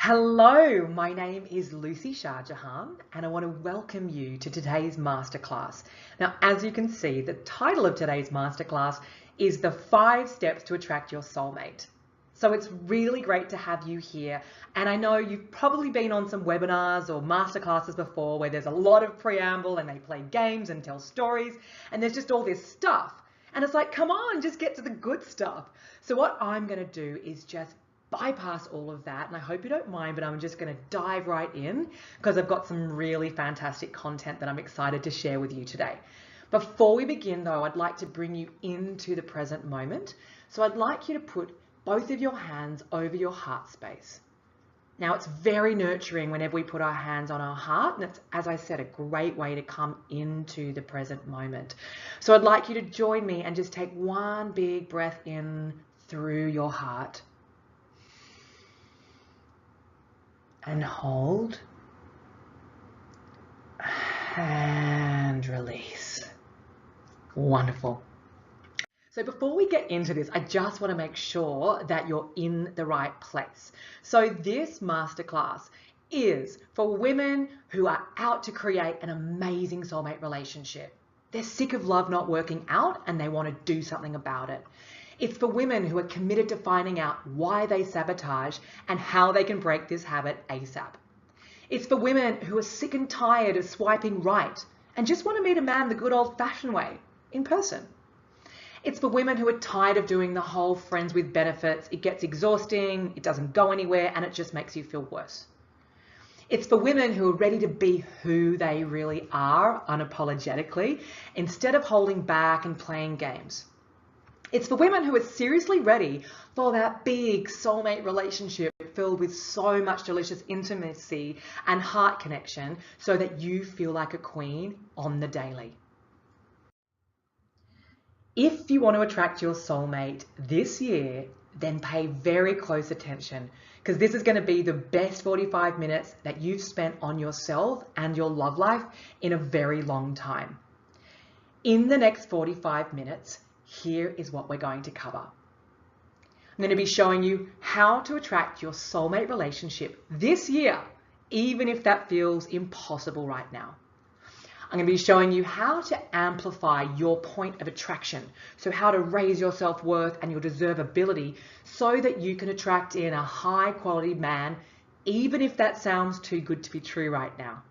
Hello, my name is Lucy Shah Jahan and I want to welcome you to today's masterclass. Now, as you can see, the title of today's masterclass is the 5 steps to attract your soulmate. So it's really great to have you here. And I know you've probably been on some webinars or masterclasses before where there's a lot of preamble and they play games and tell stories and there's just all this stuff. And it's like, come on, just get to the good stuff. So what I'm going to do is just bypass all of that, and I hope you don't mind, but I'm just going to dive right in because I've got some really fantastic content that I'm excited to share with you today. Before we begin though, I'd like to bring you into the present moment. So I'd like you to put both of your hands over your heart space. Now it's very nurturing whenever we put our hands on our heart, and it's, as I said, a great way to come into the present moment. So I'd like you to join me and just take one big breath in through your heart. And hold and release. Wonderful. So before we get into this, I just want to make sure that you're in the right place. So this masterclass is for women who are out to create an amazing soulmate relationship. They're sick of love not working out and they want to do something about it. It's for women who are committed to finding out why they sabotage and how they can break this habit ASAP. It's for women who are sick and tired of swiping right and just want to meet a man the good old-fashioned way, in person. It's for women who are tired of doing the whole friends with benefits. It gets exhausting, it doesn't go anywhere, and it just makes you feel worse. It's for women who are ready to be who they really are unapologetically instead of holding back and playing games. It's for women who are seriously ready for that big soulmate relationship filled with so much delicious intimacy and heart connection so that you feel like a queen on the daily. If you want to attract your soulmate this year, then pay very close attention because this is going to be the best 45 minutes that you've spent on yourself and your love life in a very long time. In the next 45 minutes, here is what we're going to cover. I'm going to be showing you how to attract your soulmate relationship this year, even if that feels impossible right now. I'm going to be showing you how to amplify your point of attraction. So how to raise your self-worth and your deservability so that you can attract in a high quality man, even if that sounds too good to be true right now.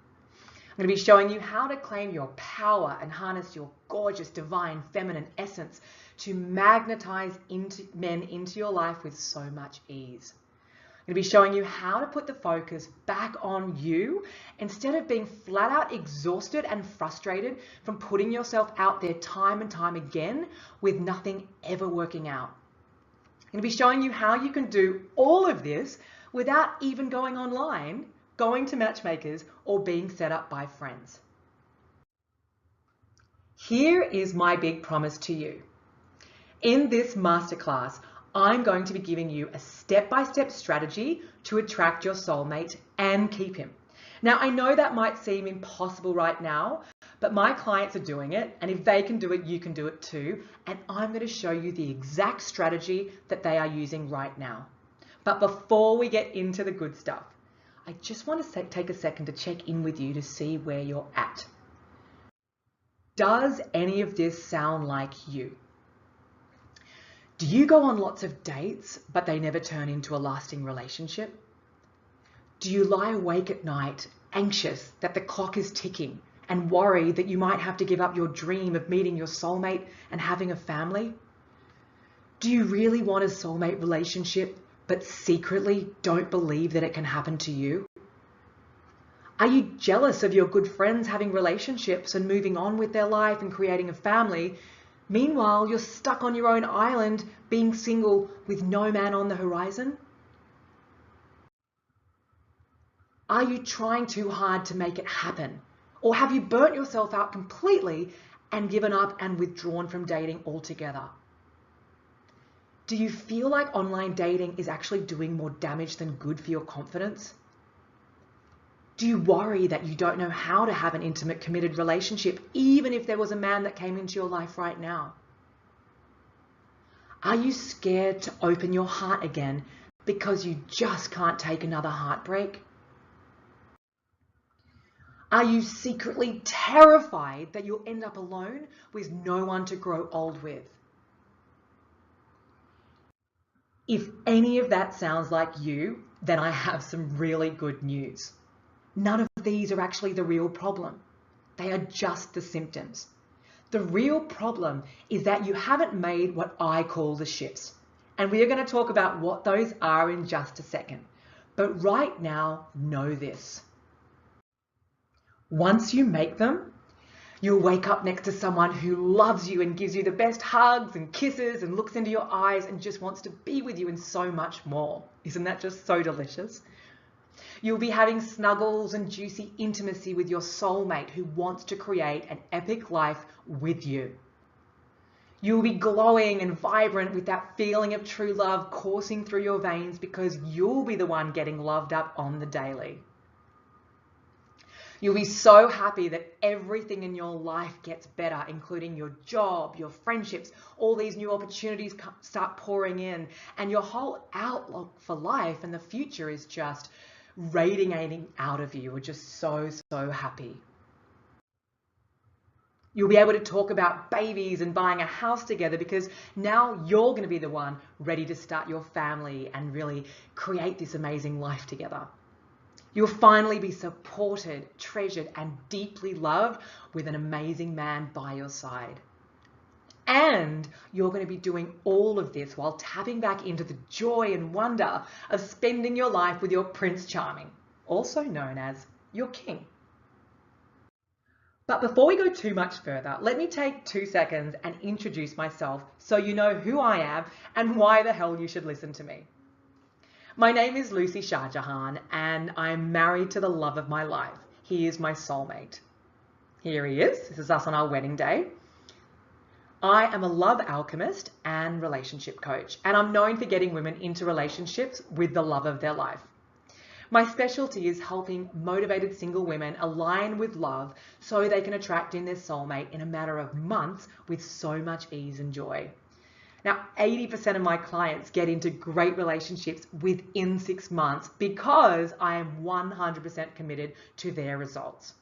I'm going to be showing you how to claim your power and harness your gorgeous, divine, feminine essence to magnetize men into your life with so much ease. I'm going to be showing you how to put the focus back on you instead of being flat out exhausted and frustrated from putting yourself out there time and time again with nothing ever working out. I'm going to be showing you how you can do all of this without even going online, going to matchmakers, or being set up by friends. Here is my big promise to you. In this masterclass, I'm going to be giving you a step-by-step strategy to attract your soulmate and keep him. Now, I know that might seem impossible right now, but my clients are doing it, and if they can do it, you can do it too. And I'm going to show you the exact strategy that they are using right now. But before we get into the good stuff, I just want to take a second to check in with you to see where you're at. Does any of this sound like you? Do you go on lots of dates, but they never turn into a lasting relationship? Do you lie awake at night, anxious that the clock is ticking and worry that you might have to give up your dream of meeting your soulmate and having a family? Do you really want a soulmate relationship, but secretly don't believe that it can happen to you? Are you jealous of your good friends having relationships and moving on with their life and creating a family? Meanwhile, you're stuck on your own island, being single with no man on the horizon? Are you trying too hard to make it happen? Or have you burnt yourself out completely and given up and withdrawn from dating altogether? Do you feel like online dating is actually doing more damage than good for your confidence? Do you worry that you don't know how to have an intimate, committed relationship, even if there was a man that came into your life right now? Are you scared to open your heart again because you just can't take another heartbreak? Are you secretly terrified that you'll end up alone with no one to grow old with? If any of that sounds like you, then I have some really good news. None of these are actually the real problem. They are just the symptoms. The real problem is that you haven't made what I call the shifts. And we are going to talk about what those are in just a second. But right now, know this. Once you make them, you'll wake up next to someone who loves you and gives you the best hugs and kisses and looks into your eyes and just wants to be with you and so much more. Isn't that just so delicious? You'll be having snuggles and juicy intimacy with your soulmate who wants to create an epic life with you. You'll be glowing and vibrant with that feeling of true love coursing through your veins because you'll be the one getting loved up on the daily. You'll be so happy that everything in your life gets better, including your job, your friendships, all these new opportunities start pouring in, and your whole outlook for life and the future is just radiating out of you. We're just so happy. You'll be able to talk about babies and buying a house together because now you're going to be the one ready to start your family and really create this amazing life together. You'll finally be supported, treasured, and deeply loved with an amazing man by your side. And you're going to be doing all of this while tapping back into the joy and wonder of spending your life with your Prince Charming, also known as your king. But before we go too much further, let me take 2 seconds and introduce myself so you know who I am and why the hell you should listen to me. My name is Lucy Shah Jahan and I'm married to the love of my life. He is my soulmate. Here he is. This is us on our wedding day. I am a love alchemist and relationship coach, and I'm known for getting women into relationships with the love of their life. My specialty is helping motivated single women align with love so they can attract in their soulmate in a matter of months with so much ease and joy. Now, 80% of my clients get into great relationships within 6 months because I am 100% committed to their results.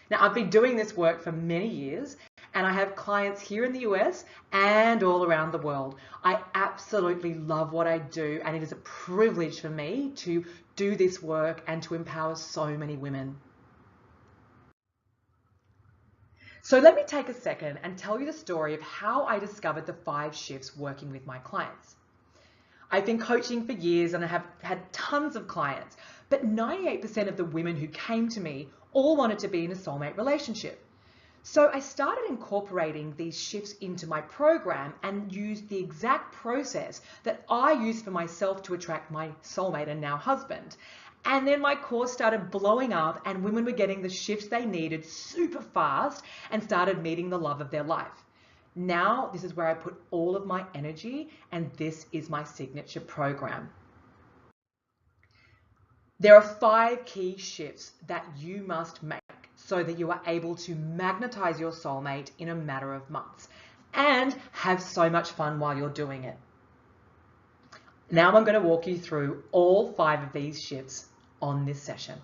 Now, I've been doing this work for many years and I have clients here in the US and all around the world. I absolutely love what I do and it is a privilege for me to do this work and to empower so many women. So let me take a second and tell you the story of how I discovered the 5 shifts working with my clients. I've been coaching for years and I have had tons of clients, but 98% of the women who came to me all wanted to be in a soulmate relationship. So I started incorporating these shifts into my program and used the exact process that I used for myself to attract my soulmate and now husband. And then my course started blowing up and women were getting the shifts they needed super fast and started meeting the love of their life. Now, this is where I put all of my energy and this is my signature program. There are 5 key shifts that you must make so that you are able to magnetize your soulmate in a matter of months and have so much fun while you're doing it. Now I'm going to walk you through all 5 of these shifts on this session.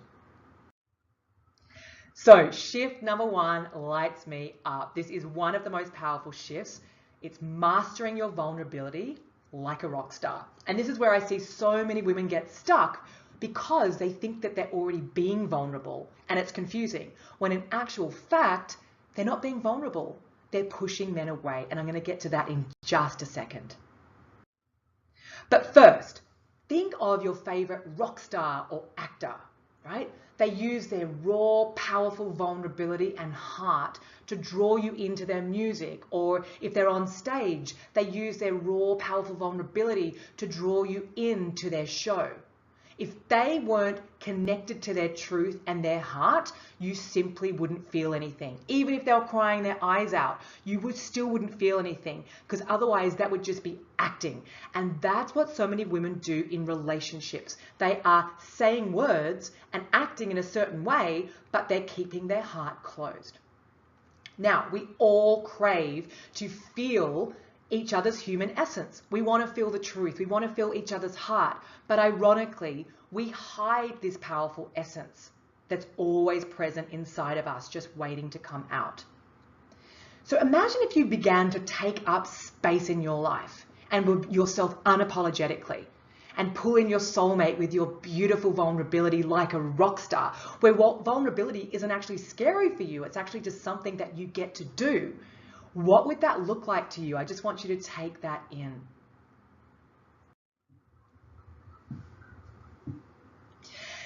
So shift number 1 lights me up. This is one of the most powerful shifts. It's mastering your vulnerability like a rock star. And this is where I see so many women get stuck because they think that they're already being vulnerable and it's confusing. When in actual fact, they're not being vulnerable. They're pushing men away. And I'm going to get to that in just a second. But first, think of your favorite rock star or actor, right? They use their raw, powerful vulnerability and heart to draw you into their music. Or if they're on stage, they use their raw, powerful vulnerability to draw you into their show. If they weren't connected to their truth and their heart, you simply wouldn't feel anything. Even if they were crying their eyes out, you still wouldn't feel anything because otherwise that would just be acting. And that's what so many women do in relationships. They are saying words and acting in a certain way, but they're keeping their heart closed. Now, we all crave to feel each other's human essence. We want to feel the truth. We want to feel each other's heart. But ironically, we hide this powerful essence that's always present inside of us, just waiting to come out. So imagine if you began to take up space in your life and with yourself unapologetically, and pull in your soulmate with your beautiful vulnerability like a rock star, where vulnerability isn't actually scary for you. It's actually just something that you get to do. What would that look like to you? I just want you to take that in.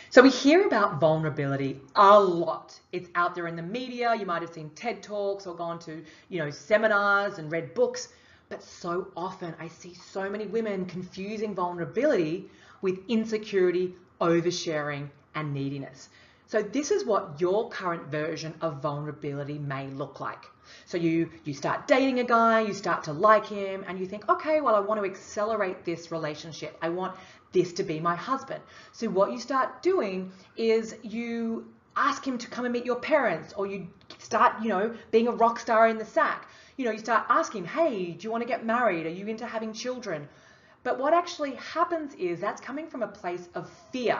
So we hear about vulnerability a lot. It's out there in the media. You might have seen TED Talks or gone to, seminars and read books. But so often I see so many women confusing vulnerability with insecurity, oversharing, and neediness. So this is what your current version of vulnerability may look like. So you start dating a guy, you start to like him, and you think, okay, well, I want to accelerate this relationship. I want this to be my husband. So what you start doing is you ask him to come and meet your parents, or you start, being a rock star in the sack. You start asking, hey, do you want to get married? Are you into having children? But what actually happens is that's coming from a place of fear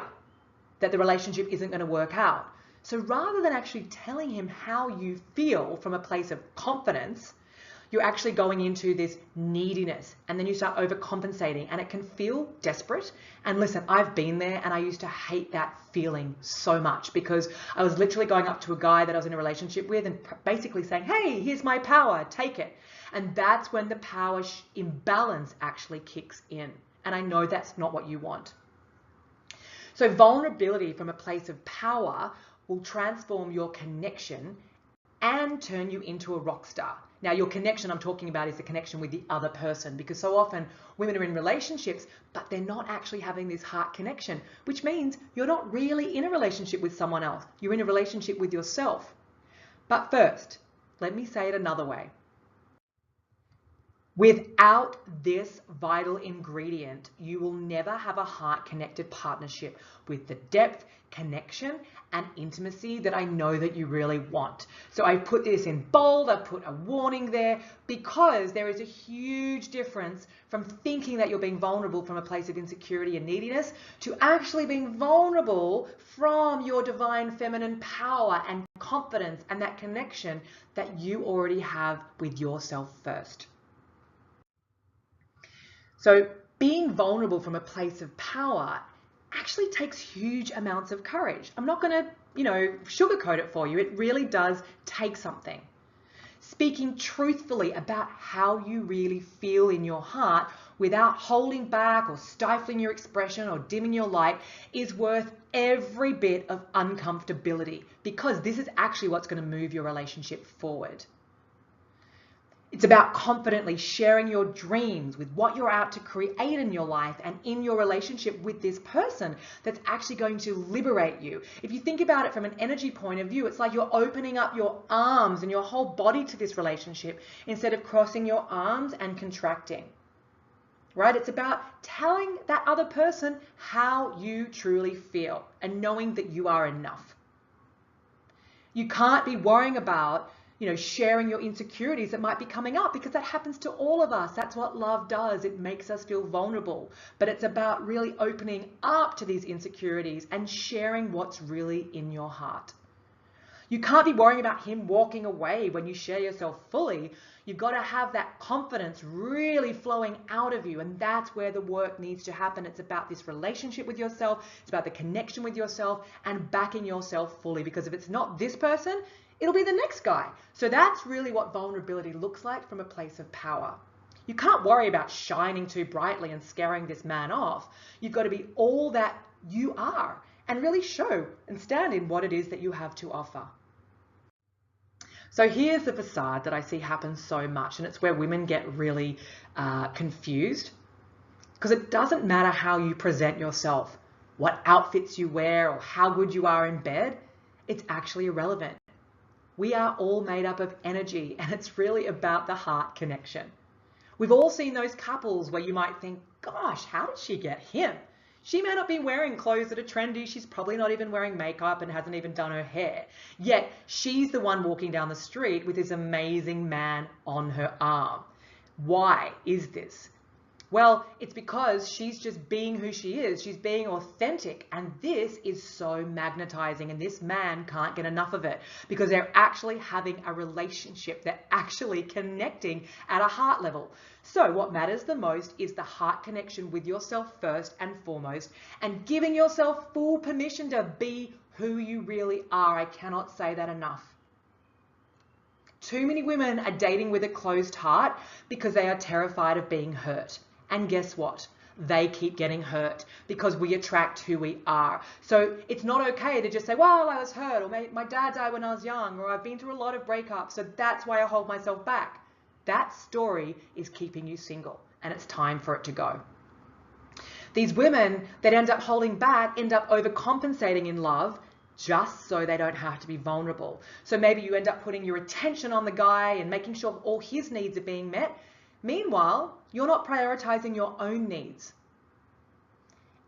that the relationship isn't going to work out. So rather than actually telling him how you feel from a place of confidence, you're actually going into this neediness, and then you start overcompensating, and it can feel desperate. And listen, I've been there, and I used to hate that feeling so much, because I was literally going up to a guy that I was in a relationship with and basically saying, hey, here's my power, take it. And that's when the power imbalance actually kicks in. And I know that's not what you want. So vulnerability from a place of power will transform your connection and turn you into a rock star. Now, your connection I'm talking about is the connection with the other person, because so often women are in relationships, but they're not actually having this heart connection, which means you're not really in a relationship with someone else. You're in a relationship with yourself. But first, let me say it another way. Without this vital ingredient, you will never have a heart-connected partnership with the depth, connection, and intimacy that I know that you really want. So I put this in bold, I put a warning there, because there is a huge difference from thinking that you're being vulnerable from a place of insecurity and neediness to actually being vulnerable from your divine feminine power and confidence and that connection that you already have with yourself first. So being vulnerable from a place of power actually takes huge amounts of courage. I'm not going to, sugarcoat it for you. It really does take something. Speaking truthfully about how you really feel in your heart without holding back or stifling your expression or dimming your light is worth every bit of uncomfortability, because this is actually what's going to move your relationship forward. It's about confidently sharing your dreams with what you're out to create in your life and in your relationship with this person that's actually going to liberate you. If you think about it from an energy point of view, it's like you're opening up your arms and your whole body to this relationship instead of crossing your arms and contracting. Right? It's about telling that other person how you truly feel and knowing that you are enough. You can't be worrying about sharing your insecurities that might be coming up, because that happens to all of us. That's what love does. It makes us feel vulnerable. But it's about really opening up to these insecurities and sharing what's really in your heart. You can't be worrying about him walking away when you share yourself fully. You've got to have that confidence really flowing out of you. And that's where the work needs to happen. It's about this relationship with yourself. It's about the connection with yourself and backing yourself fully. Because if it's not this person, it'll be the next guy. So that's really what vulnerability looks like from a place of power. You can't worry about shining too brightly and scaring this man off. You've got to be all that you are and really show and stand in what it is that you have to offer. So here's the facade that I see happen so much, and it's where women get really confused, because it doesn't matter how you present yourself, what outfits you wear, or how good you are in bed. It's actually irrelevant. We are all made up of energy, and it's really about the heart connection. We've all seen those couples where you might think, gosh, how did she get him? She may not be wearing clothes that are trendy. She's probably not even wearing makeup and hasn't even done her hair. Yet she's the one walking down the street with this amazing man on her arm. Why is this? Well, it's because she's just being who she is. She's being authentic. And this is so magnetizing. And this man can't get enough of it because they're actually having a relationship. They're actually connecting at a heart level. So what matters the most is the heart connection with yourself first and foremost, and giving yourself full permission to be who you really are. I cannot say that enough. Too many women are dating with a closed heart because they are terrified of being hurt. And guess what? They keep getting hurt because we attract who we are. So it's not okay to just say, well, I was hurt, or my dad died when I was young, or I've been through a lot of breakups, so that's why I hold myself back. That story is keeping you single, and it's time for it to go. These women that end up holding back end up overcompensating in love just so they don't have to be vulnerable. So maybe you end up putting your attention on the guy and making sure all his needs are being met. Meanwhile, you're not prioritizing your own needs.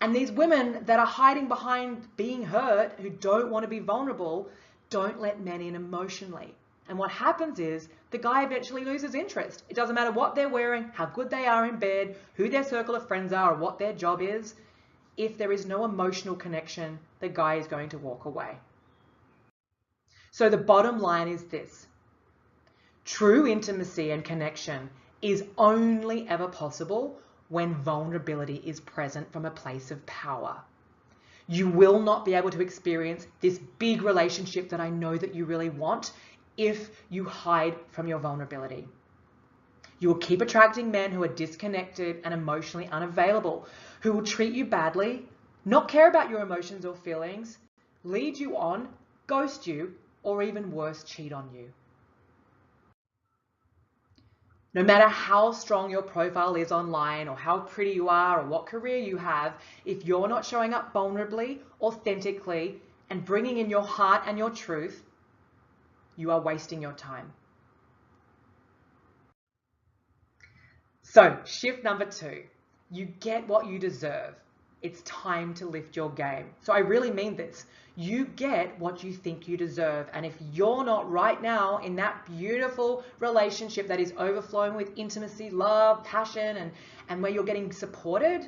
And these women that are hiding behind being hurt, who don't want to be vulnerable, don't let men in emotionally. And what happens is the guy eventually loses interest. It doesn't matter what they're wearing, how good they are in bed, who their circle of friends are, or what their job is. If there is no emotional connection, the guy is going to walk away. So the bottom line is this: true intimacy and connection is only ever possible when vulnerability is present from a place of power. You will not be able to experience this big relationship that I know that you really want if you hide from your vulnerability. You will keep attracting men who are disconnected and emotionally unavailable, who will treat you badly, not care about your emotions or feelings, lead you on, ghost you, or even worse, cheat on you. No matter how strong your profile is online, or how pretty you are, or what career you have, if you're not showing up vulnerably, authentically, and bringing in your heart and your truth, you are wasting your time. So, shift number 2, you get what you deserve. It's time to lift your game. So I really mean this. You get what you think you deserve. And if you're not right now in that beautiful relationship that is overflowing with intimacy, love, passion, and where you're getting supported,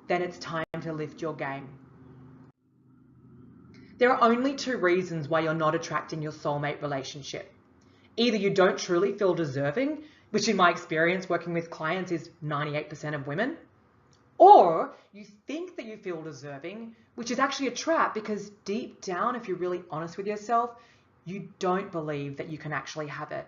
then it's time to lift your game. There are only 2 reasons why you're not attracting your soulmate relationship. Either you don't truly feel deserving, which in my experience working with clients is 98% of women, or you think that you feel deserving, which is actually a trap because deep down, if you're really honest with yourself, you don't believe that you can actually have it.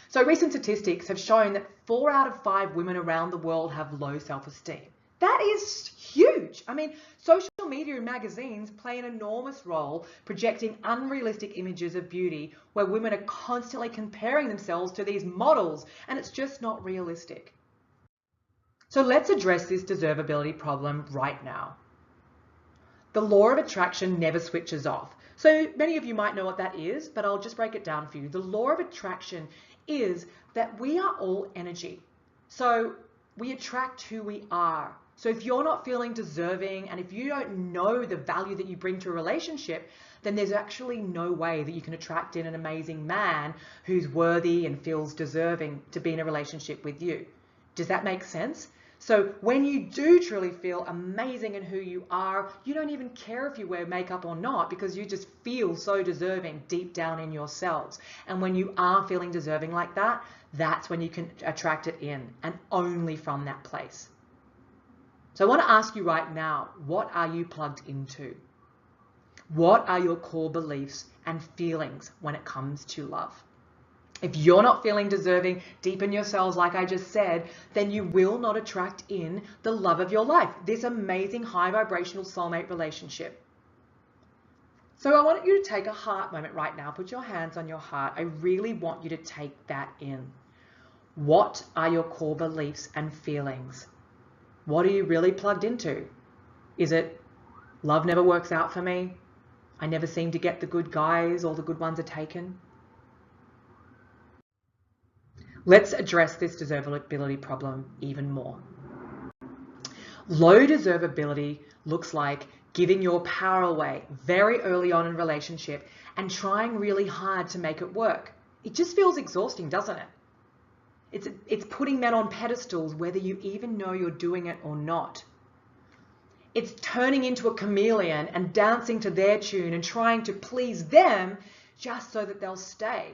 So recent statistics have shown that 4 out of 5 women around the world have low self-esteem. That is huge. I mean, social media and magazines play an enormous role projecting unrealistic images of beauty where women are constantly comparing themselves to these models, and it's just not realistic. So let's address this deservability problem right now. The law of attraction never switches off. So many of you might know what that is, but I'll just break it down for you. The law of attraction is that we are all energy. So we attract who we are. So if you're not feeling deserving, and if you don't know the value that you bring to a relationship, then there's actually no way that you can attract in an amazing man who's worthy and feels deserving to be in a relationship with you. Does that make sense? So when you do truly feel amazing in who you are, you don't even care if you wear makeup or not because you just feel so deserving deep down in yourselves. And when you are feeling deserving like that, that's when you can attract it in, and only from that place. So I want to ask you right now, what are you plugged into? What are your core beliefs and feelings when it comes to love? If you're not feeling deserving deep in yourselves, like I just said, then you will not attract in the love of your life, this amazing high vibrational soulmate relationship. So I want you to take a heart moment right now. Put your hands on your heart. I really want you to take that in. What are your core beliefs and feelings? What are you really plugged into? Is it love never works out for me? I never seem to get the good guys, all the good ones are taken. Let's address this deservability problem even more. Low deservability looks like giving your power away very early on in a relationship and trying really hard to make it work. It just feels exhausting, doesn't it? It's putting men on pedestals, whether you even know you're doing it or not. It's turning into a chameleon and dancing to their tune and trying to please them just so that they'll stay.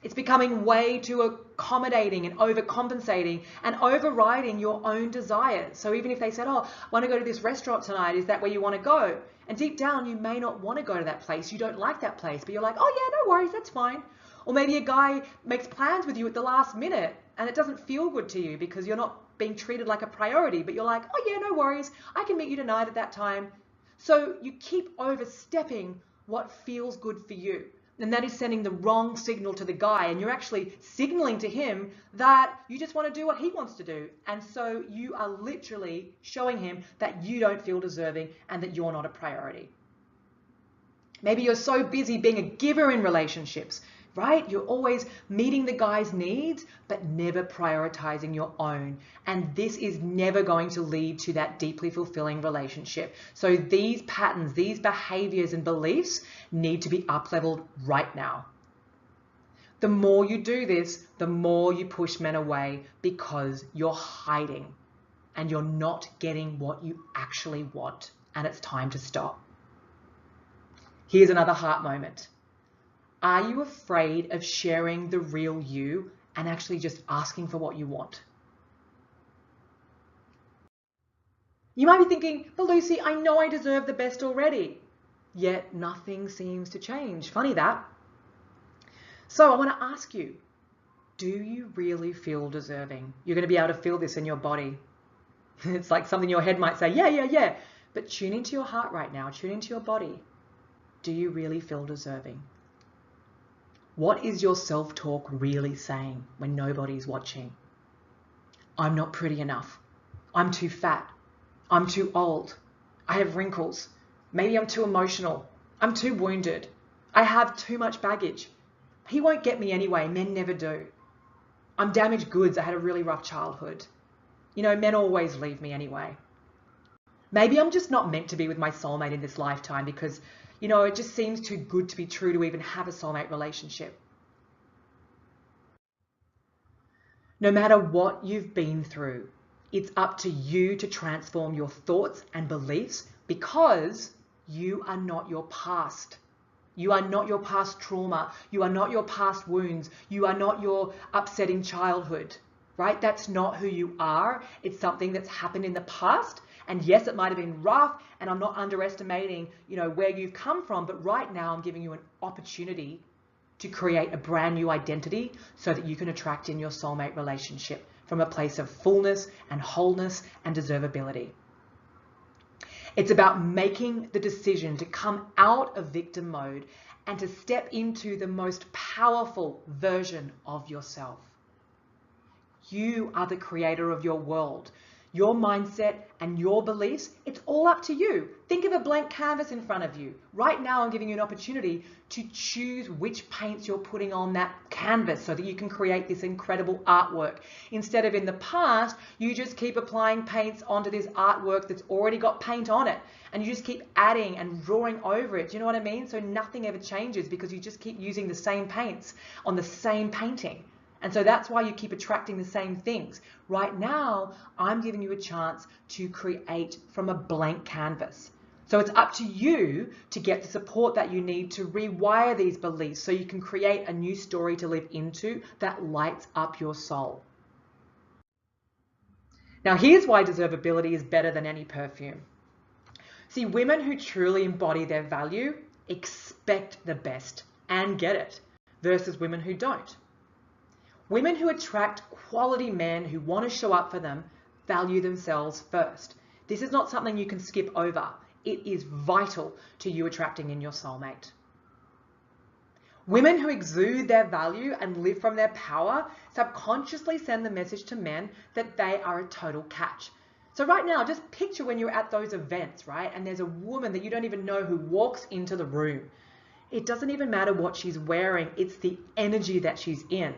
It's becoming way too accommodating and overcompensating and overriding your own desires. So even if they said, oh, I want to go to this restaurant tonight, is that where you want to go? And deep down, you may not want to go to that place. You don't like that place, but you're like, oh yeah, no worries, that's fine. Or maybe a guy makes plans with you at the last minute and it doesn't feel good to you because you're not being treated like a priority, but you're like, oh yeah, no worries, I can meet you tonight at that time. So you keep overstepping what feels good for you. And that is sending the wrong signal to the guy, and you're actually signaling to him that you just want to do what he wants to do. And so you are literally showing him that you don't feel deserving and that you're not a priority. Maybe you're so busy being a giver in relationships, right? You're always meeting the guy's needs, but never prioritizing your own. And this is never going to lead to that deeply fulfilling relationship. So these patterns, these behaviors and beliefs need to be up-leveled right now. The more you do this, the more you push men away because you're hiding and you're not getting what you actually want. And it's time to stop. Here's another heart moment. Are you afraid of sharing the real you and actually just asking for what you want? You might be thinking, but Lucy, I know I deserve the best already. Yet nothing seems to change. Funny that. So I want to ask you, do you really feel deserving? You're going to be able to feel this in your body. It's like something your head might say, yeah. But tune into your heart right now. Tune into your body. Do you really feel deserving? What is your self-talk really saying when nobody's watching? I'm not pretty enough. I'm too fat. I'm too old. I have wrinkles. Maybe I'm too emotional. I'm too wounded. I have too much baggage. He won't get me anyway. Men never do. I'm damaged goods. I had a really rough childhood. You know, men always leave me anyway. Maybe I'm just not meant to be with my soulmate in this lifetime because, you know, it just seems too good to be true to even have a soulmate relationship. No matter what you've been through, it's up to you to transform your thoughts and beliefs because you are not your past. You are not your past trauma. You are not your past wounds. You are not your upsetting childhood, right? That's not who you are. It's something that's happened in the past. And yes, it might have been rough, and I'm not underestimating, you know, where you've come from, but right now I'm giving you an opportunity to create a brand new identity so that you can attract in your soulmate relationship from a place of fullness and wholeness and deservability. It's about making the decision to come out of victim mode and to step into the most powerful version of yourself. You are the creator of your world. Your mindset and your beliefs, it's all up to you. Think of a blank canvas in front of you. Right now, I'm giving you an opportunity to choose which paints you're putting on that canvas so that you can create this incredible artwork. Instead of in the past, you just keep applying paints onto this artwork that's already got paint on it. And you just keep adding and drawing over it. Do you know what I mean? So nothing ever changes because you just keep using the same paints on the same painting. And so that's why you keep attracting the same things. Right now, I'm giving you a chance to create from a blank canvas. So it's up to you to get the support that you need to rewire these beliefs so you can create a new story to live into that lights up your soul. Now, here's why deservability is better than any perfume. See, women who truly embody their value expect the best and get it versus women who don't. Women who attract quality men who want to show up for them value themselves first. This is not something you can skip over. It is vital to you attracting in your soulmate. Women who exude their value and live from their power subconsciously send the message to men that they are a total catch. So right now, just picture when you're at those events, right? And there's a woman that you don't even know who walks into the room. It doesn't even matter what she's wearing. It's the energy that she's in.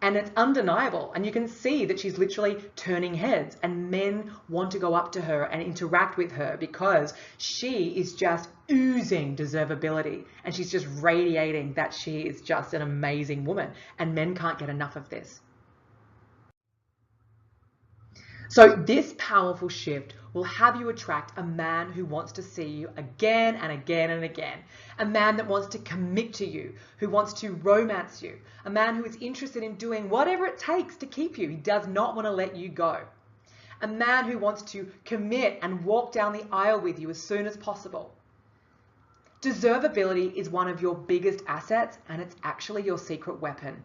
And it's undeniable. And you can see that she's literally turning heads and men want to go up to her and interact with her because she is just oozing deservability. And she's just radiating that she is just an amazing woman. And men can't get enough of this. So this powerful shift will have you attract a man who wants to see you again and again and again. A man that wants to commit to you, who wants to romance you. A man who is interested in doing whatever it takes to keep you. He does not want to let you go. A man who wants to commit and walk down the aisle with you as soon as possible. Deservability is one of your biggest assets, and it's actually your secret weapon.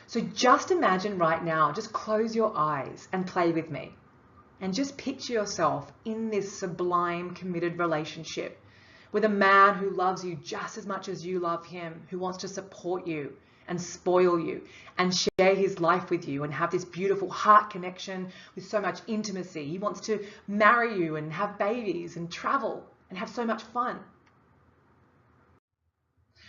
So just imagine right now, just close your eyes and play with me. And just picture yourself in this sublime, committed relationship with a man who loves you just as much as you love him, who wants to support you and spoil you and share his life with you and have this beautiful heart connection with so much intimacy. He wants to marry you and have babies and travel and have so much fun.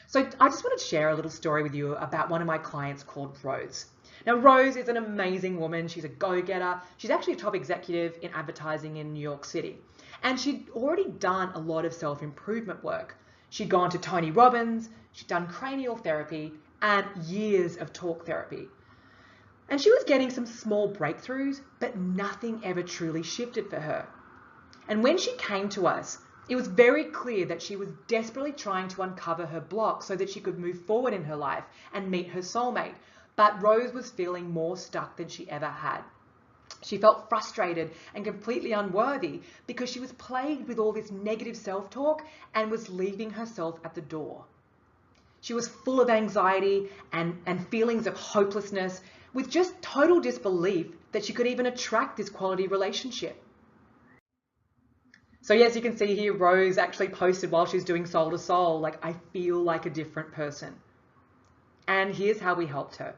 So I just wanted to share a little story with you about one of my clients called Rose. Now, Rose is an amazing woman. She's a go-getter. She's actually a top executive in advertising in New York City. And she'd already done a lot of self-improvement work. She'd gone to Tony Robbins, she'd done cranial therapy, and years of talk therapy. And she was getting some small breakthroughs, but nothing ever truly shifted for her. And when she came to us, it was very clear that she was desperately trying to uncover her block so that she could move forward in her life and meet her soulmate. But Rose was feeling more stuck than she ever had. She felt frustrated and completely unworthy because she was plagued with all this negative self-talk and was leaving herself at the door. She was full of anxiety and feelings of hopelessness, with just total disbelief that she could even attract this quality relationship. So yes, you can see here, Rose actually posted while she's doing Soul to Soul, like, I feel like a different person. And here's how we helped her.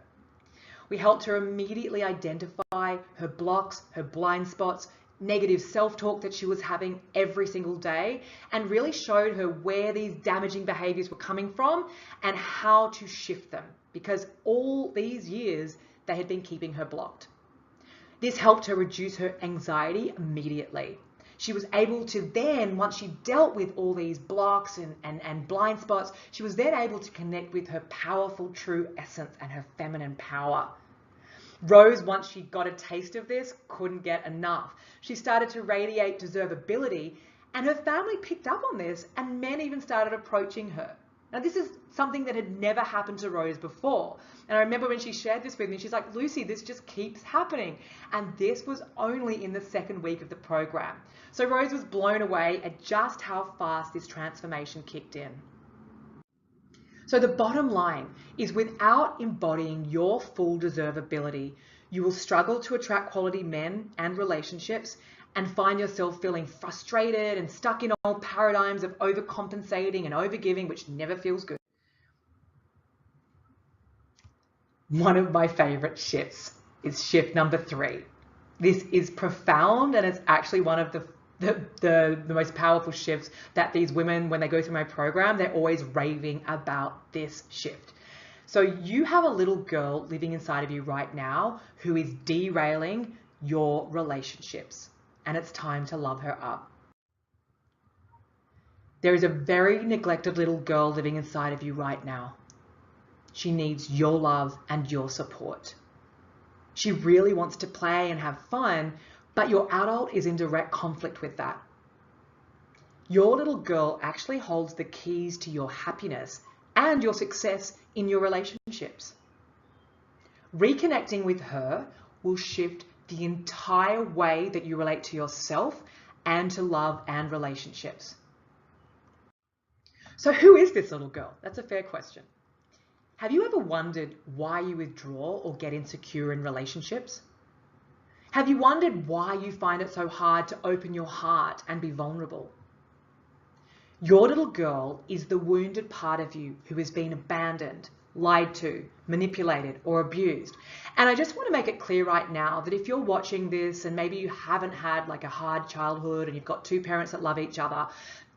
We helped her immediately identify her blocks, her blind spots, negative self-talk that she was having every single day, and really showed her where these damaging behaviors were coming from and how to shift them, because all these years they had been keeping her blocked. This helped her reduce her anxiety immediately. She was able to then, once she dealt with all these blocks and blind spots, she was then able to connect with her powerful true essence and her feminine power. Rose, once she got a taste of this, couldn't get enough. She started to radiate deservability, and her family picked up on this, and men even started approaching her. Now, this is something that had never happened to Rose before. And I remember when she shared this with me, she's like, Lucy, this just keeps happening. And this was only in the second week of the program. So Rose was blown away at just how fast this transformation kicked in. So the bottom line is, without embodying your full deservability, you will struggle to attract quality men and relationships and find yourself feeling frustrated and stuck in old paradigms of overcompensating and overgiving, which never feels good. One of my favorite shifts is shift number 3. This is profound, and it's actually one of the most powerful shifts that these women, when they go through my program, they're always raving about this shift. So you have a little girl living inside of you right now who is derailing your relationships, and it's time to love her up. There is a very neglected little girl living inside of you right now. She needs your love and your support. She really wants to play and have fun, but your adult is in direct conflict with that. Your little girl actually holds the keys to your happiness and your success in your relationships. Reconnecting with her will shift the entire way that you relate to yourself and to love and relationships. So who is this little girl? That's a fair question. Have you ever wondered why you withdraw or get insecure in relationships? Have you wondered why you find it so hard to open your heart and be vulnerable? Your little girl is the wounded part of you who has been abandoned, lied to, manipulated, or abused. And I just want to make it clear right now that if you're watching this and maybe you haven't had like a hard childhood and you've got 2 parents that love each other,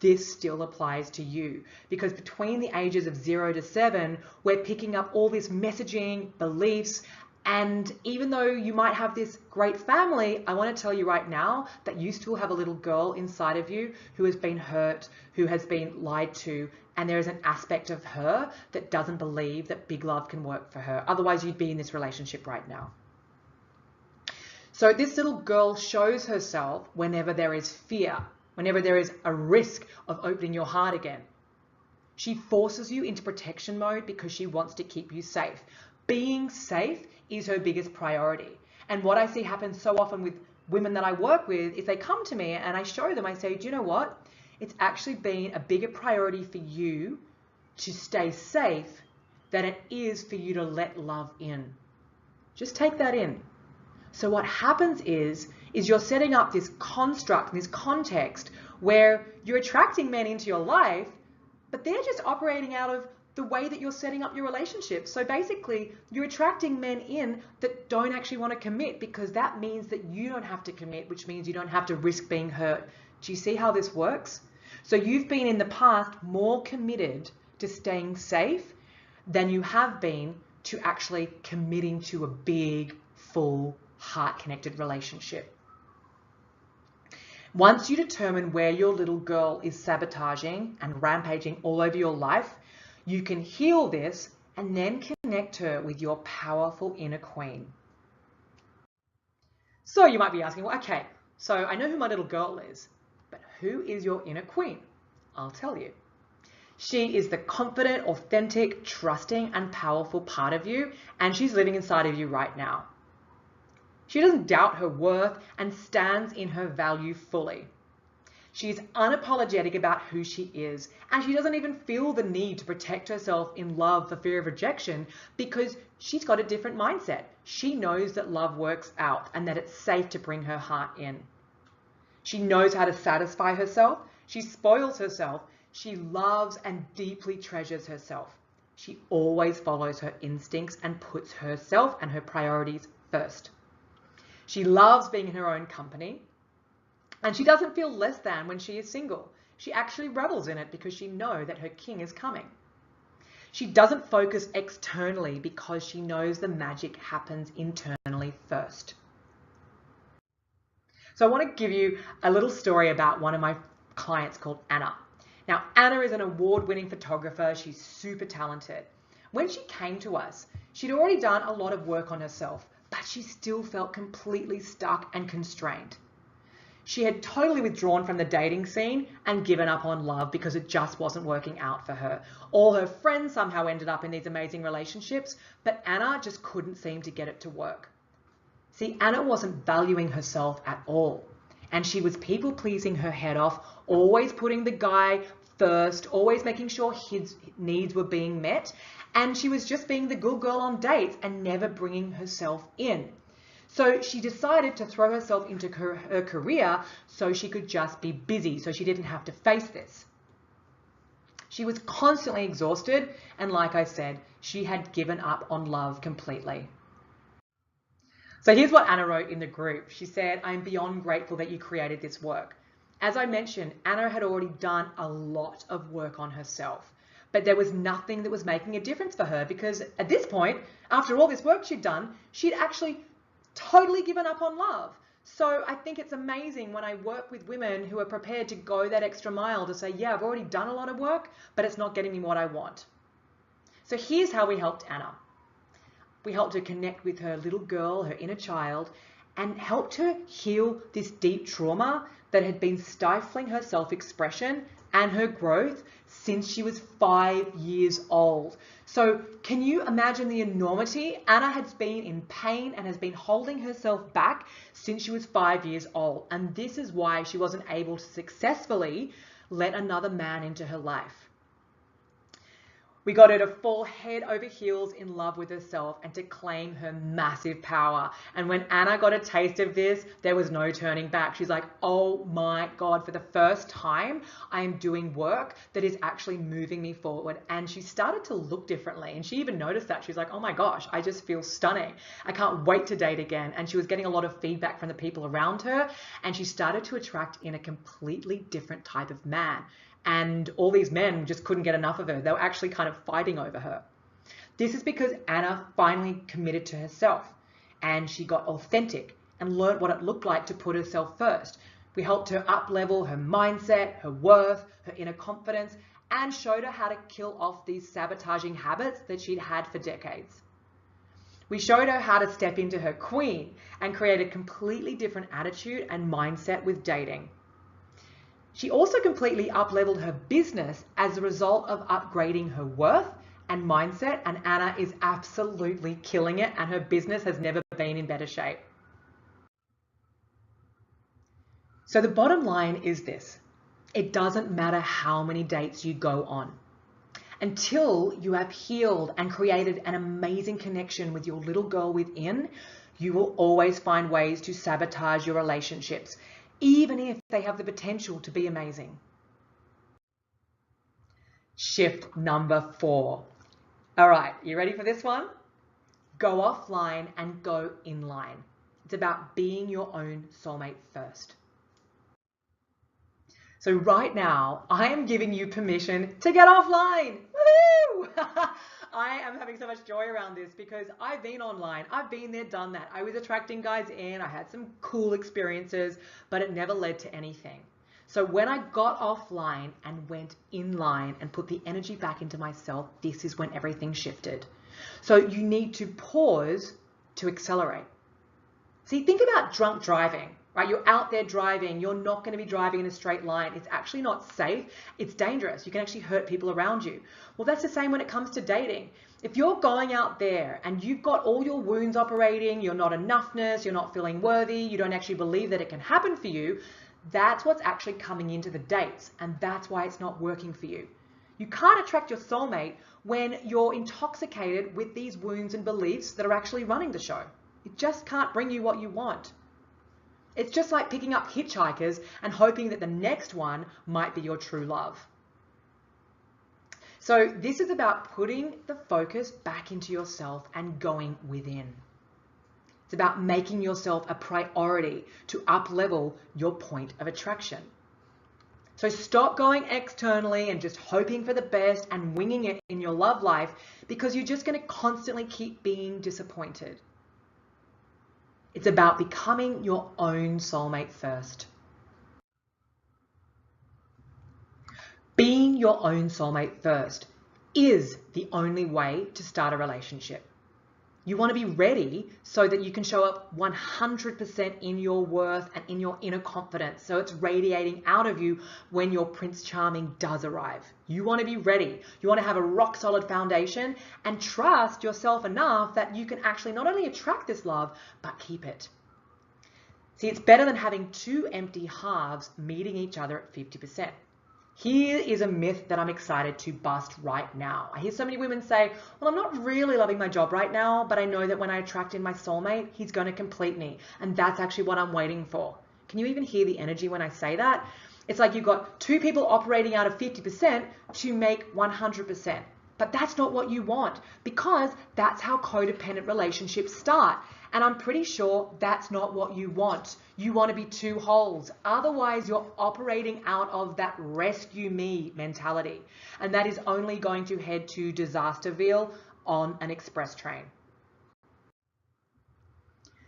this still applies to you, because between the ages of 0 to 7, we're picking up all this messaging, beliefs, and even though you might have this great family, I want to tell you right now that you still have a little girl inside of you who has been hurt, who has been lied to, and there is an aspect of her that doesn't believe that big love can work for her. Otherwise, you'd be in this relationship right now. So this little girl shows herself whenever there is fear, whenever there is a risk of opening your heart again. She forces you into protection mode because she wants to keep you safe. Being safe is her biggest priority. And what I see happen so often with women that I work with is they come to me and I show them, I say, do you know what? It's actually been a bigger priority for you to stay safe than it is for you to let love in. Just take that in. So what happens is you're setting up this construct, this context where you're attracting men into your life, but they're just operating out of the way that you're setting up your relationship. So basically, you're attracting men in that don't actually want to commit, because that means that you don't have to commit, which means you don't have to risk being hurt. Do you see how this works? So you've been in the past more committed to staying safe than you have been to actually committing to a big, full, heart-connected relationship. Once you determine where your little girl is sabotaging and rampaging all over your life, you can heal this and then connect her with your powerful inner queen. So you might be asking, well, okay, so I know who my little girl is, but who is your inner queen? I'll tell you. She is the confident, authentic, trusting, and powerful part of you, and she's living inside of you right now. She doesn't doubt her worth and stands in her value fully. She's unapologetic about who she is, and she doesn't even feel the need to protect herself in love for fear of rejection, because she's got a different mindset. She knows that love works out and that it's safe to bring her heart in. She knows how to satisfy herself. She spoils herself. She loves and deeply treasures herself. She always follows her instincts and puts herself and her priorities first. She loves being in her own company, and she doesn't feel less than when she is single. She actually revels in it because she knows that her king is coming. She doesn't focus externally because she knows the magic happens internally first. So I want to give you a little story about one of my clients called Anna. Now, Anna is an award-winning photographer. She's super talented. When she came to us, she'd already done a lot of work on herself, but she still felt completely stuck and constrained. She had totally withdrawn from the dating scene and given up on love because it just wasn't working out for her. All her friends somehow ended up in these amazing relationships, but Anna just couldn't seem to get it to work. See, Anna wasn't valuing herself at all, and she was people-pleasing her head off, always putting the guy first, always making sure his needs were being met, and she was just being the good girl on dates and never bringing herself in. So she decided to throw herself into her career so she could just be busy, so she didn't have to face this. She was constantly exhausted, and like I said, she had given up on love completely. So here's what Anna wrote in the group. She said, "I'm beyond grateful that you created this work." As I mentioned, Anna had already done a lot of work on herself, but there was nothing that was making a difference for her, because at this point, after all this work she'd done, she'd actually totally given up on love. So I think it's amazing when I work with women who are prepared to go that extra mile to say, yeah, I've already done a lot of work, but it's not getting me what I want. So here's how we helped Anna. We helped her connect with her little girl, her inner child, and helped her heal this deep trauma that had been stifling her self-expression and her growth since she was 5 years old. So can you imagine the enormity? Anna has been in pain and has been holding herself back since she was 5 years old. And this is why she wasn't able to successfully let another man into her life. We got her to fall head over heels in love with herself and to claim her massive power. And when Anna got a taste of this, there was no turning back. She's like, oh my God, for the first time, I am doing work that is actually moving me forward. And she started to look differently. And she even noticed that. She's like, oh my gosh, I just feel stunning. I can't wait to date again. And she was getting a lot of feedback from the people around her. And she started to attract in a completely different type of man. And all these men just couldn't get enough of her. They were actually kind of fighting over her. This is because Anna finally committed to herself, and she got authentic and learned what it looked like to put herself first. We helped her up-level her mindset, her worth, her inner confidence, and showed her how to kill off these sabotaging habits that she'd had for decades. We showed her how to step into her queen and create a completely different attitude and mindset with dating. She also completely up-leveled her business as a result of upgrading her worth and mindset, and Anna is absolutely killing it, and her business has never been in better shape. So the bottom line is this: it doesn't matter how many dates you go on. Until you have healed and created an amazing connection with your little girl within, you will always find ways to sabotage your relationships, even if they have the potential to be amazing. Shift number 4. All right, you ready for this one? Go offline and go inline. It's about being your own soulmate first. So right now, I am giving you permission to get offline. Woohoo! I am having so much joy around this because I've been online. I've been there, done that. I was attracting guys in. I had some cool experiences, but it never led to anything. So when I got offline and went inline and put the energy back into myself, this is when everything shifted. So you need to pause to accelerate. See, think about drunk driving. Right? You're out there driving. You're not going to be driving in a straight line. It's actually not safe. It's dangerous. You can actually hurt people around you. Well, that's the same when it comes to dating. If you're going out there and you've got all your wounds operating, you're not enoughness, you're not feeling worthy, you don't actually believe that it can happen for you, that's what's actually coming into the dates. And that's why it's not working for you. You can't attract your soulmate when you're intoxicated with these wounds and beliefs that are actually running the show. It just can't bring you what you want. It's just like picking up hitchhikers and hoping that the next one might be your true love. So this is about putting the focus back into yourself and going within. It's about making yourself a priority to up-level your point of attraction. So stop going externally and just hoping for the best and winging it in your love life, because you're just going to constantly keep being disappointed. It's about becoming your own soulmate first. Being your own soulmate first is the only way to start a relationship. You want to be ready so that you can show up 100% in your worth and in your inner confidence. So it's radiating out of you when your Prince Charming does arrive. You want to be ready. You want to have a rock solid foundation and trust yourself enough that you can actually not only attract this love, but keep it. See, it's better than having two empty halves meeting each other at 50%. Here is a myth that I'm excited to bust right now. I hear so many women say, well, I'm not really loving my job right now, but I know that when I attract in my soulmate, he's going to complete me. And that's actually what I'm waiting for. Can you even hear the energy when I say that? It's like you've got two people operating out of 50% to make 100%. But that's not what you want, because that's how codependent relationships start. And I'm pretty sure that's not what you want. You want to be two wholes. Otherwise, you're operating out of that rescue me mentality. And that is only going to head to Disasterville on an express train.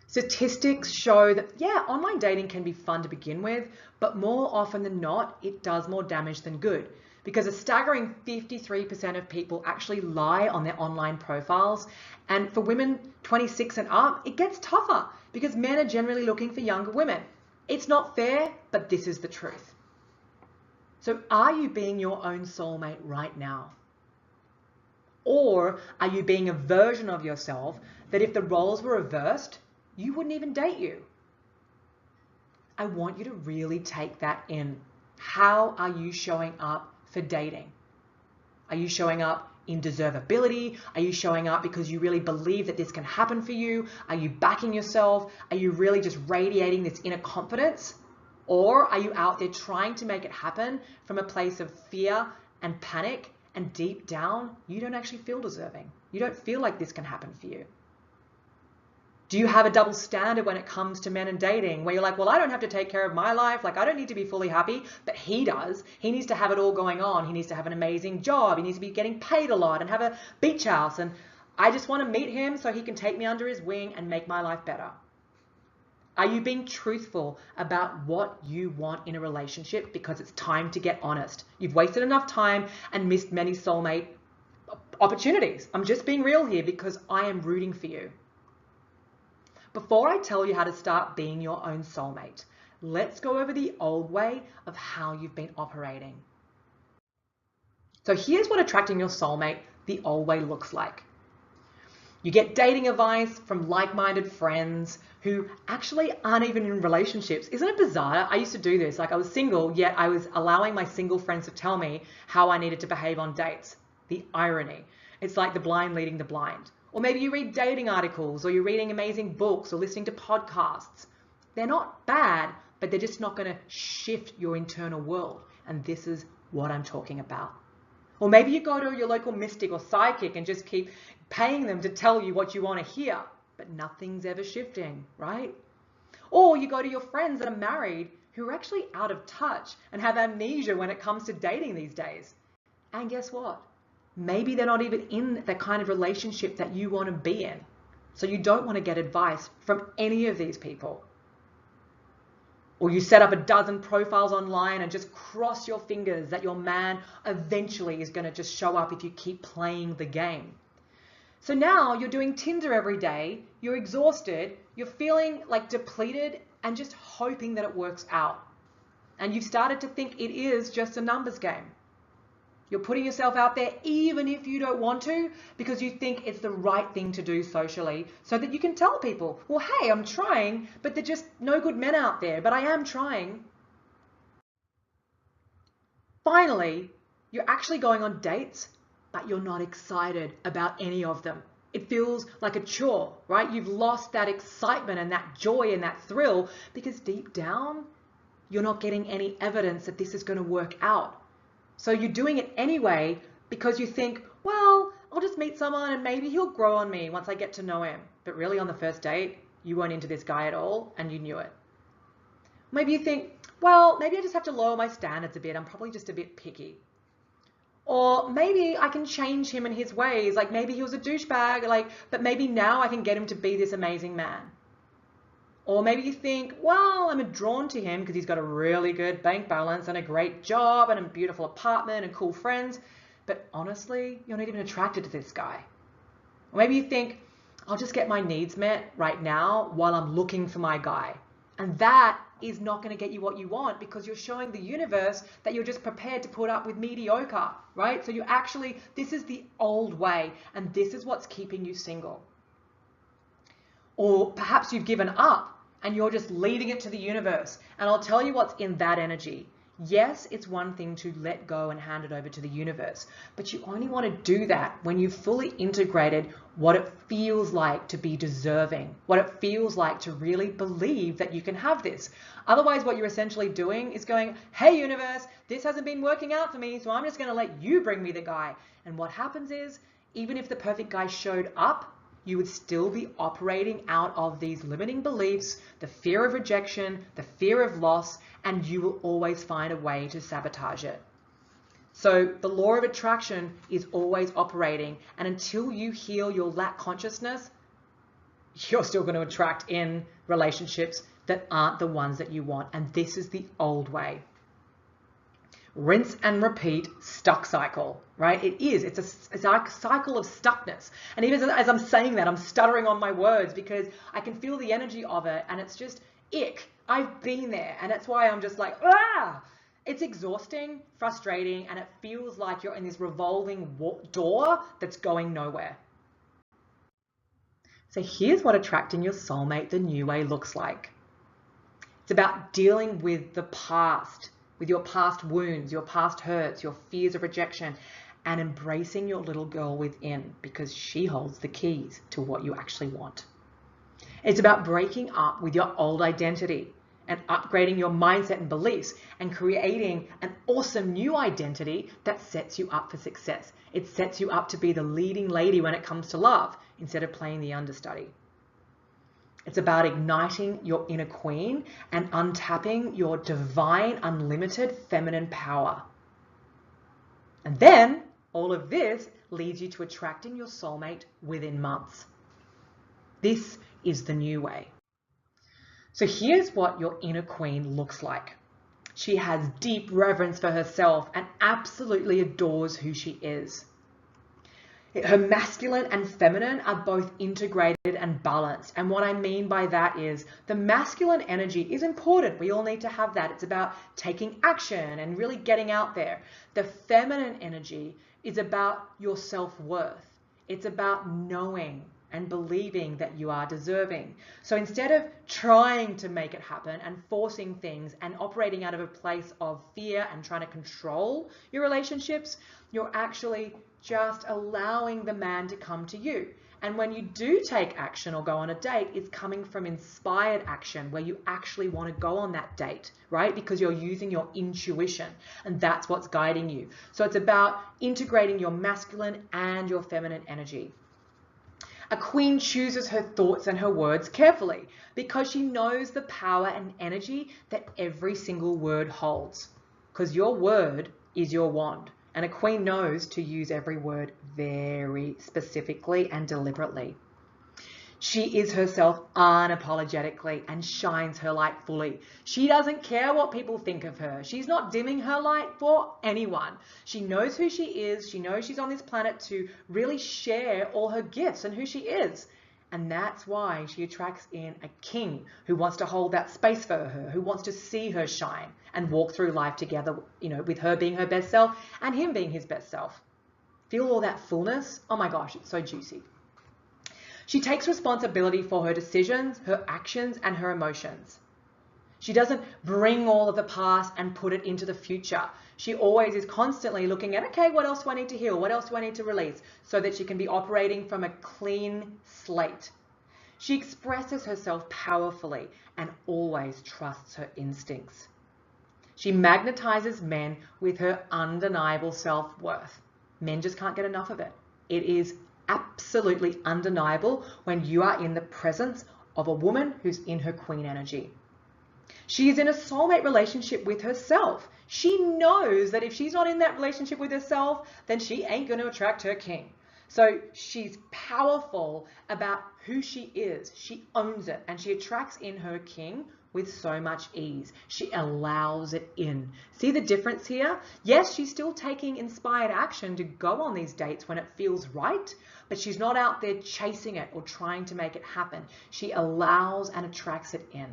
Statistics show that, yeah, online dating can be fun to begin with, but more often than not, it does more damage than good. Because a staggering 53% of people actually lie on their online profiles. And for women 26 and up, it gets tougher because men are generally looking for younger women. It's not fair, but this is the truth. So are you being your own soulmate right now? Or are you being a version of yourself that if the roles were reversed, you wouldn't even date you? I want you to really take that in. How are you showing up for dating? Are you showing up in deservability? Are you showing up because you really believe that this can happen for you? Are you backing yourself? Are you really just radiating this inner confidence? Or are you out there trying to make it happen from a place of fear and panic, and deep down, you don't actually feel deserving? You don't feel like this can happen for you. Do you have a double standard when it comes to men and dating, where you're like, well, I don't have to take care of my life. Like, I don't need to be fully happy, but he does. He needs to have it all going on. He needs to have an amazing job. He needs to be getting paid a lot and have a beach house. And I just want to meet him so he can take me under his wing and make my life better. Are you being truthful about what you want in a relationship? Because it's time to get honest. You've wasted enough time and missed many soulmate opportunities. I'm just being real here because I am rooting for you. Before I tell you how to start being your own soulmate, let's go over the old way of how you've been operating. So here's what attracting your soulmate the old way looks like. You get dating advice from like-minded friends who actually aren't even in relationships. Isn't it bizarre? I used to do this. Like, I was single, yet I was allowing my single friends to tell me how I needed to behave on dates. The irony. It's like the blind leading the blind. Or maybe you read dating articles, or you're reading amazing books, or listening to podcasts. They're not bad, but they're just not going to shift your internal world. And this is what I'm talking about. Or maybe you go to your local mystic or psychic and just keep paying them to tell you what you want to hear, but nothing's ever shifting, right? Or you go to your friends that are married who are actually out of touch and have amnesia when it comes to dating these days. And guess what? Maybe they're not even in the kind of relationship that you want to be in. So you don't want to get advice from any of these people. Or you set up a dozen profiles online and just cross your fingers that your man eventually is going to just show up if you keep playing the game. So now you're doing Tinder every day, you're exhausted, you're feeling like depleted and just hoping that it works out. And you've started to think it is just a numbers game. You're putting yourself out there even if you don't want to, because you think it's the right thing to do socially, so that you can tell people, well, hey, I'm trying, but they're just no good men out there, but I am trying. Finally, you're actually going on dates, but you're not excited about any of them. It feels like a chore, right? You've lost that excitement and that joy and that thrill because deep down, you're not getting any evidence that this is going to work out. So you're doing it anyway because you think, well, I'll just meet someone and maybe he'll grow on me once I get to know him. But really on the first date, you weren't into this guy at all and you knew it. Maybe you think, well, maybe I just have to lower my standards a bit. I'm probably just a bit picky. Or maybe I can change him and his ways. Like maybe he was a douchebag, but maybe now I can get him to be this amazing man. Or maybe you think, well, I'm drawn to him because he's got a really good bank balance and a great job and a beautiful apartment and cool friends. But honestly, you're not even attracted to this guy. Or maybe you think, I'll just get my needs met right now while I'm looking for my guy. And that is not going to get you what you want because you're showing the universe that you're just prepared to put up with mediocre, right? So this is the old way and this is what's keeping you single. Or perhaps you've given up and you're just leaving it to the universe. And I'll tell you what's in that energy. Yes, it's one thing to let go and hand it over to the universe, but you only want to do that when you've fully integrated what it feels like to be deserving, what it feels like to really believe that you can have this. Otherwise, what you're essentially doing is going, hey, universe, this hasn't been working out for me, so I'm just going to let you bring me the guy. And what happens is, even if the perfect guy showed up, you would still be operating out of these limiting beliefs, the fear of rejection, the fear of loss, and you will always find a way to sabotage it. So the law of attraction is always operating, and until you heal your lack consciousness, you're still going to attract in relationships that aren't the ones that you want. And this is the old way. Rinse and repeat, stuck cycle, right? It is. It's a cycle of stuckness. And even as I'm saying that, I'm stuttering on my words because I can feel the energy of it and it's just ick. I've been there. And that's why I'm just like, ah! It's exhausting, frustrating, and it feels like you're in this revolving door that's going nowhere. So here's what attracting your soulmate the new way looks like. It's about dealing with the past, with your past wounds, your past hurts, your fears of rejection, and embracing your little girl within because she holds the keys to what you actually want. It's about breaking up with your old identity and upgrading your mindset and beliefs and creating an awesome new identity that sets you up for success. It sets you up to be the leading lady when it comes to love instead of playing the understudy. It's about igniting your inner queen and untapping your divine, unlimited feminine power. And then all of this leads you to attracting your soulmate within months. This is the new way. So here's what your inner queen looks like. She has deep reverence for herself and absolutely adores who she is. Her masculine and feminine are both integrated and balanced. And what I mean by that is the masculine energy is important. We all need to have that. It's about taking action and really getting out there. The feminine energy is about your self-worth. It's about knowing and believing that you are deserving. So instead of trying to make it happen and forcing things and operating out of a place of fear and trying to control your relationships, you're actually just allowing the man to come to you. And when you do take action or go on a date, it's coming from inspired action where you actually want to go on that date, right? Because you're using your intuition and that's what's guiding you. So it's about integrating your masculine and your feminine energy. A queen chooses her thoughts and her words carefully because she knows the power and energy that every single word holds. Because your word is your wand. And a queen knows to use every word very specifically and deliberately. She is herself unapologetically and shines her light fully. She doesn't care what people think of her. She's not dimming her light for anyone. She knows who she is. She knows she's on this planet to really share all her gifts and who she is. And that's why she attracts in a king who wants to hold that space for her, who wants to see her shine and walk through life together, with her being her best self and him being his best self. Feel all that fullness? Oh my gosh, it's so juicy. She takes responsibility for her decisions, her actions, and her emotions. She doesn't bring all of the past and put it into the future. She always is constantly looking at, okay, what else do I need to heal? What else do I need to release? So that she can be operating from a clean slate. She expresses herself powerfully and always trusts her instincts. She magnetizes men with her undeniable self-worth. Men just can't get enough of it. It is absolutely undeniable when you are in the presence of a woman who's in her queen energy. She is in a soulmate relationship with herself. She knows that if she's not in that relationship with herself, then she ain't going to attract her king. So she's powerful about who she is. She owns it and she attracts in her king with so much ease. She allows it in. See the difference here? Yes, she's still taking inspired action to go on these dates when it feels right, but she's not out there chasing it or trying to make it happen. She allows and attracts it in.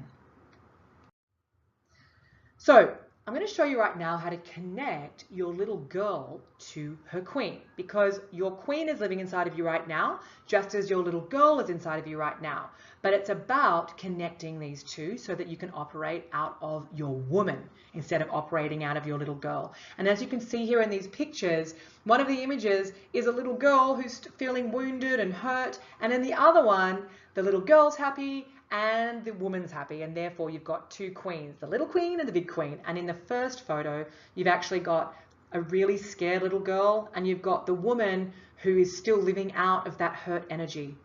So I'm going to show you right now how to connect your little girl to her queen, because your queen is living inside of you right now, just as your little girl is inside of you right now. But it's about connecting these two so that you can operate out of your woman instead of operating out of your little girl. And as you can see here in these pictures, one of the images is a little girl who's feeling wounded and hurt. And in the other one, the little girl's happy and the woman's happy, and therefore you've got two queens, the little queen and the big queen. And in the first photo, you've actually got a really scared little girl, and you've got the woman who is still living out of that hurt energy.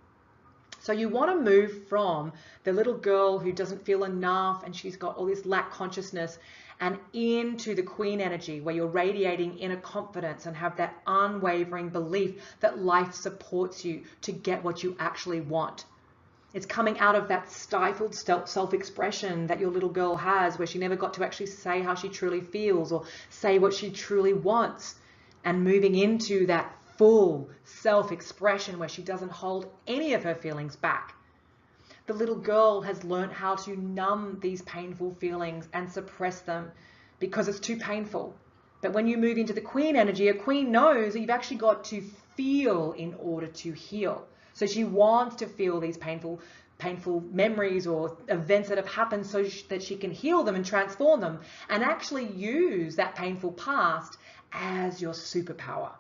So you want to move from the little girl who doesn't feel enough and she's got all this lack consciousness and into the queen energy where you're radiating inner confidence and have that unwavering belief that life supports you to get what you actually want. It's coming out of that stifled self-expression that your little girl has, where she never got to actually say how she truly feels or say what she truly wants, and moving into that full self-expression where she doesn't hold any of her feelings back. The little girl has learned how to numb these painful feelings and suppress them because it's too painful. But when you move into the queen energy, a queen knows that you've actually got to feel in order to heal. So she wants to feel these painful memories or events that have happened so that she can heal them and transform them and actually use that painful past as your superpower.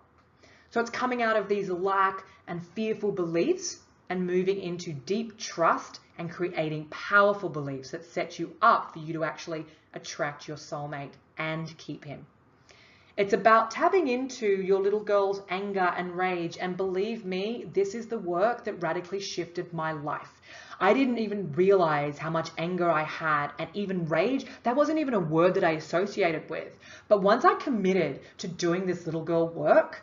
So it's coming out of these lack and fearful beliefs and moving into deep trust and creating powerful beliefs that set you up for you to actually attract your soulmate and keep him. It's about tapping into your little girl's anger and rage, and believe me, this is the work that radically shifted my life. I didn't even realize how much anger I had, and even rage, that wasn't even a word that I associated with. But once I committed to doing this little girl work,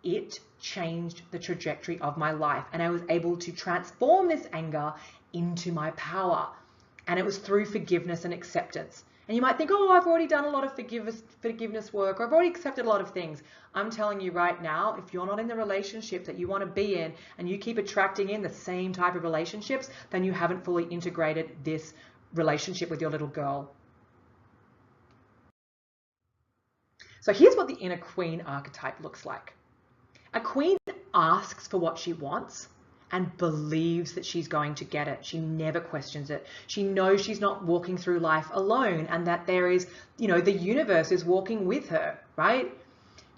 it changed the trajectory of my life, and I was able to transform this anger into my power. And it was through forgiveness and acceptance. And you might think, oh, I've already done a lot of forgiveness work, or I've already accepted a lot of things. I'm telling you right now, if you're not in the relationship that you want to be in and you keep attracting in the same type of relationships, then you haven't fully integrated this relationship with your little girl. So here's what the inner queen archetype looks like. A queen asks for what she wants and believes that she's going to get it. She never questions it. She knows she's not walking through life alone and that there is, the universe is walking with her, right?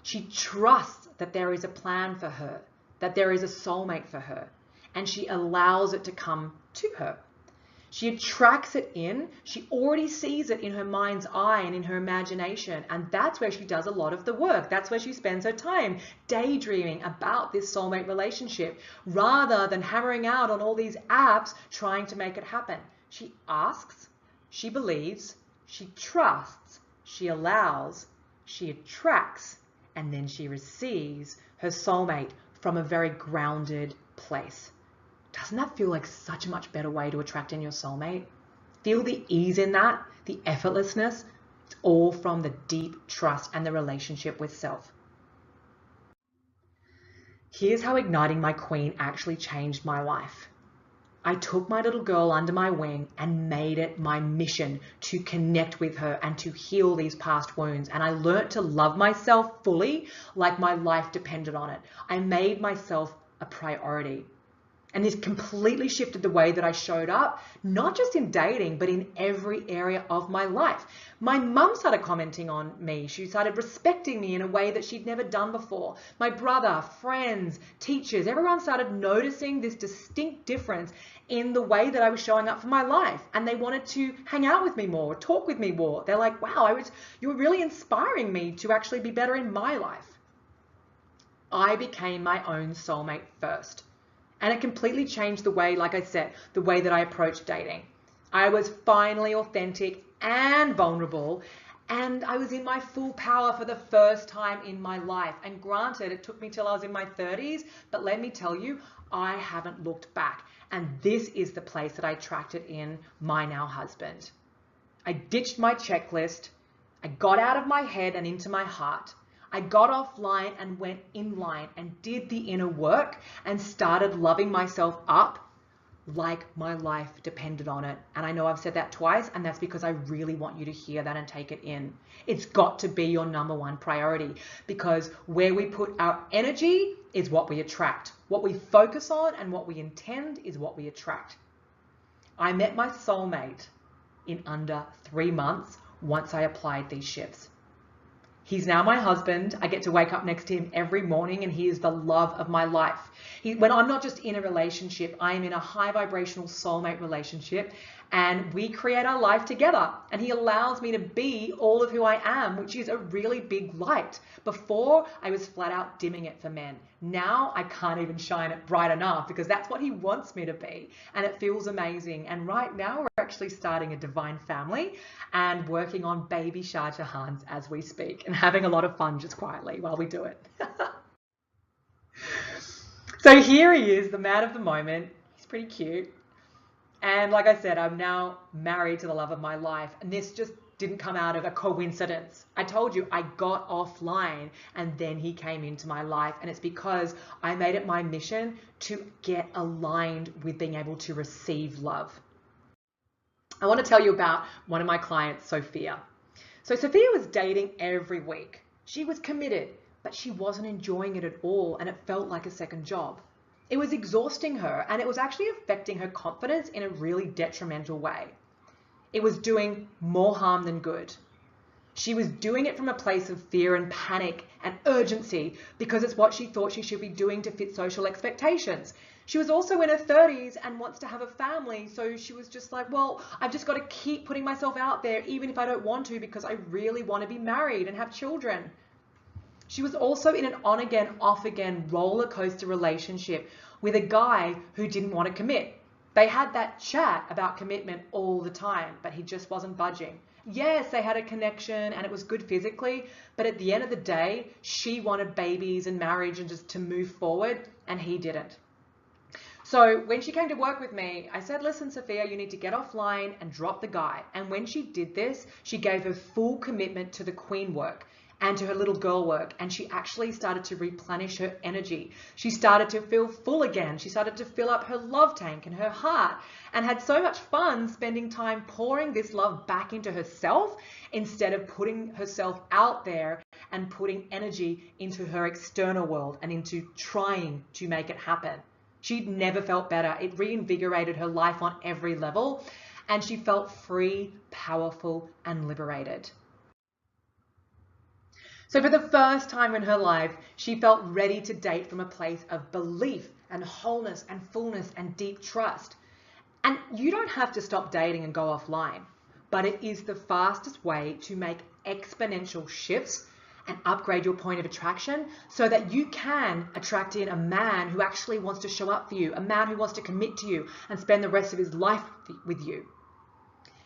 She trusts that there is a plan for her, that there is a soulmate for her, and she allows it to come to her. She attracts it in. She already sees it in her mind's eye and in her imagination. And that's where she does a lot of the work. That's where she spends her time daydreaming about this soulmate relationship rather than hammering out on all these apps trying to make it happen. She asks, she believes, she trusts, she allows, she attracts, and then she receives her soulmate from a very grounded place. Doesn't that feel like such a much better way to attract in your soulmate? Feel the ease in that, the effortlessness. It's all from the deep trust and the relationship with self. Here's how igniting my queen actually changed my life. I took my little girl under my wing and made it my mission to connect with her and to heal these past wounds. And I learned to love myself fully, like my life depended on it. I made myself a priority. And this completely shifted the way that I showed up, not just in dating, but in every area of my life. My mum started commenting on me. She started respecting me in a way that she'd never done before. My brother, friends, teachers, everyone started noticing this distinct difference in the way that I was showing up for my life. And they wanted to hang out with me more, talk with me more. They're like, wow, you were really inspiring me to actually be better in my life. I became my own soulmate first. And it completely changed the way, like I said, the way that I approached dating. I was finally authentic and vulnerable, and I was in my full power for the first time in my life. And granted, it took me till I was in my 30s, but let me tell you, I haven't looked back. And this is the place that I attracted in my now husband. I ditched my checklist. I got out of my head and into my heart. I got offline and went inline and did the inner work and started loving myself up like my life depended on it. And I know I've said that twice, and that's because I really want you to hear that and take it in. It's got to be your number one priority, because where we put our energy is what we attract. What we focus on and what we intend is what we attract. I met my soulmate in under 3 months once I applied these shifts. He's now my husband. I get to wake up next to him every morning, and he is the love of my life. When I'm not just in a relationship, I am in a high vibrational soulmate relationship, and we create our life together. And he allows me to be all of who I am, which is a really big light. Before, I was flat out dimming it for men. Now I can't even shine it bright enough, because that's what he wants me to be. And it feels amazing. And right now we're actually starting a divine family and working on baby Shah Jahans as we speak, and having a lot of fun just quietly while we do it. So here he is, the man of the moment. He's pretty cute. And like I said, I'm now married to the love of my life. And this just didn't come out of a coincidence. I told you I got offline and then he came into my life. And it's because I made it my mission to get aligned with being able to receive love. I want to tell you about one of my clients, Sophia. So Sophia was dating every week. She was committed, but she wasn't enjoying it at all, and it felt like a second job. It was exhausting her, and it was actually affecting her confidence in a really detrimental way. It was doing more harm than good. She was doing it from a place of fear and panic and urgency because it's what she thought she should be doing to fit social expectations. She was also in her 30s and wants to have a family, so she was just like, well, I've just got to keep putting myself out there even if I don't want to, because I really want to be married and have children. She was also in an on-again, off-again roller coaster relationship with a guy who didn't want to commit. They had that chat about commitment all the time, but he just wasn't budging. Yes, they had a connection and it was good physically, but at the end of the day, she wanted babies and marriage and just to move forward, and he didn't. So when she came to work with me, I said, listen, Sophia, you need to get offline and drop the guy. And when she did this, she gave her full commitment to the queen work and to her little girl work. And she actually started to replenish her energy. She started to feel full again. She started to fill up her love tank and her heart, and had so much fun spending time pouring this love back into herself instead of putting herself out there and putting energy into her external world and into trying to make it happen. She'd never felt better. It reinvigorated her life on every level, and she felt free, powerful, and liberated. So for the first time in her life, she felt ready to date from a place of belief and wholeness and fullness and deep trust. And you don't have to stop dating and go offline, but it is the fastest way to make exponential shifts and upgrade your point of attraction so that you can attract in a man who actually wants to show up for you, a man who wants to commit to you and spend the rest of his life with you.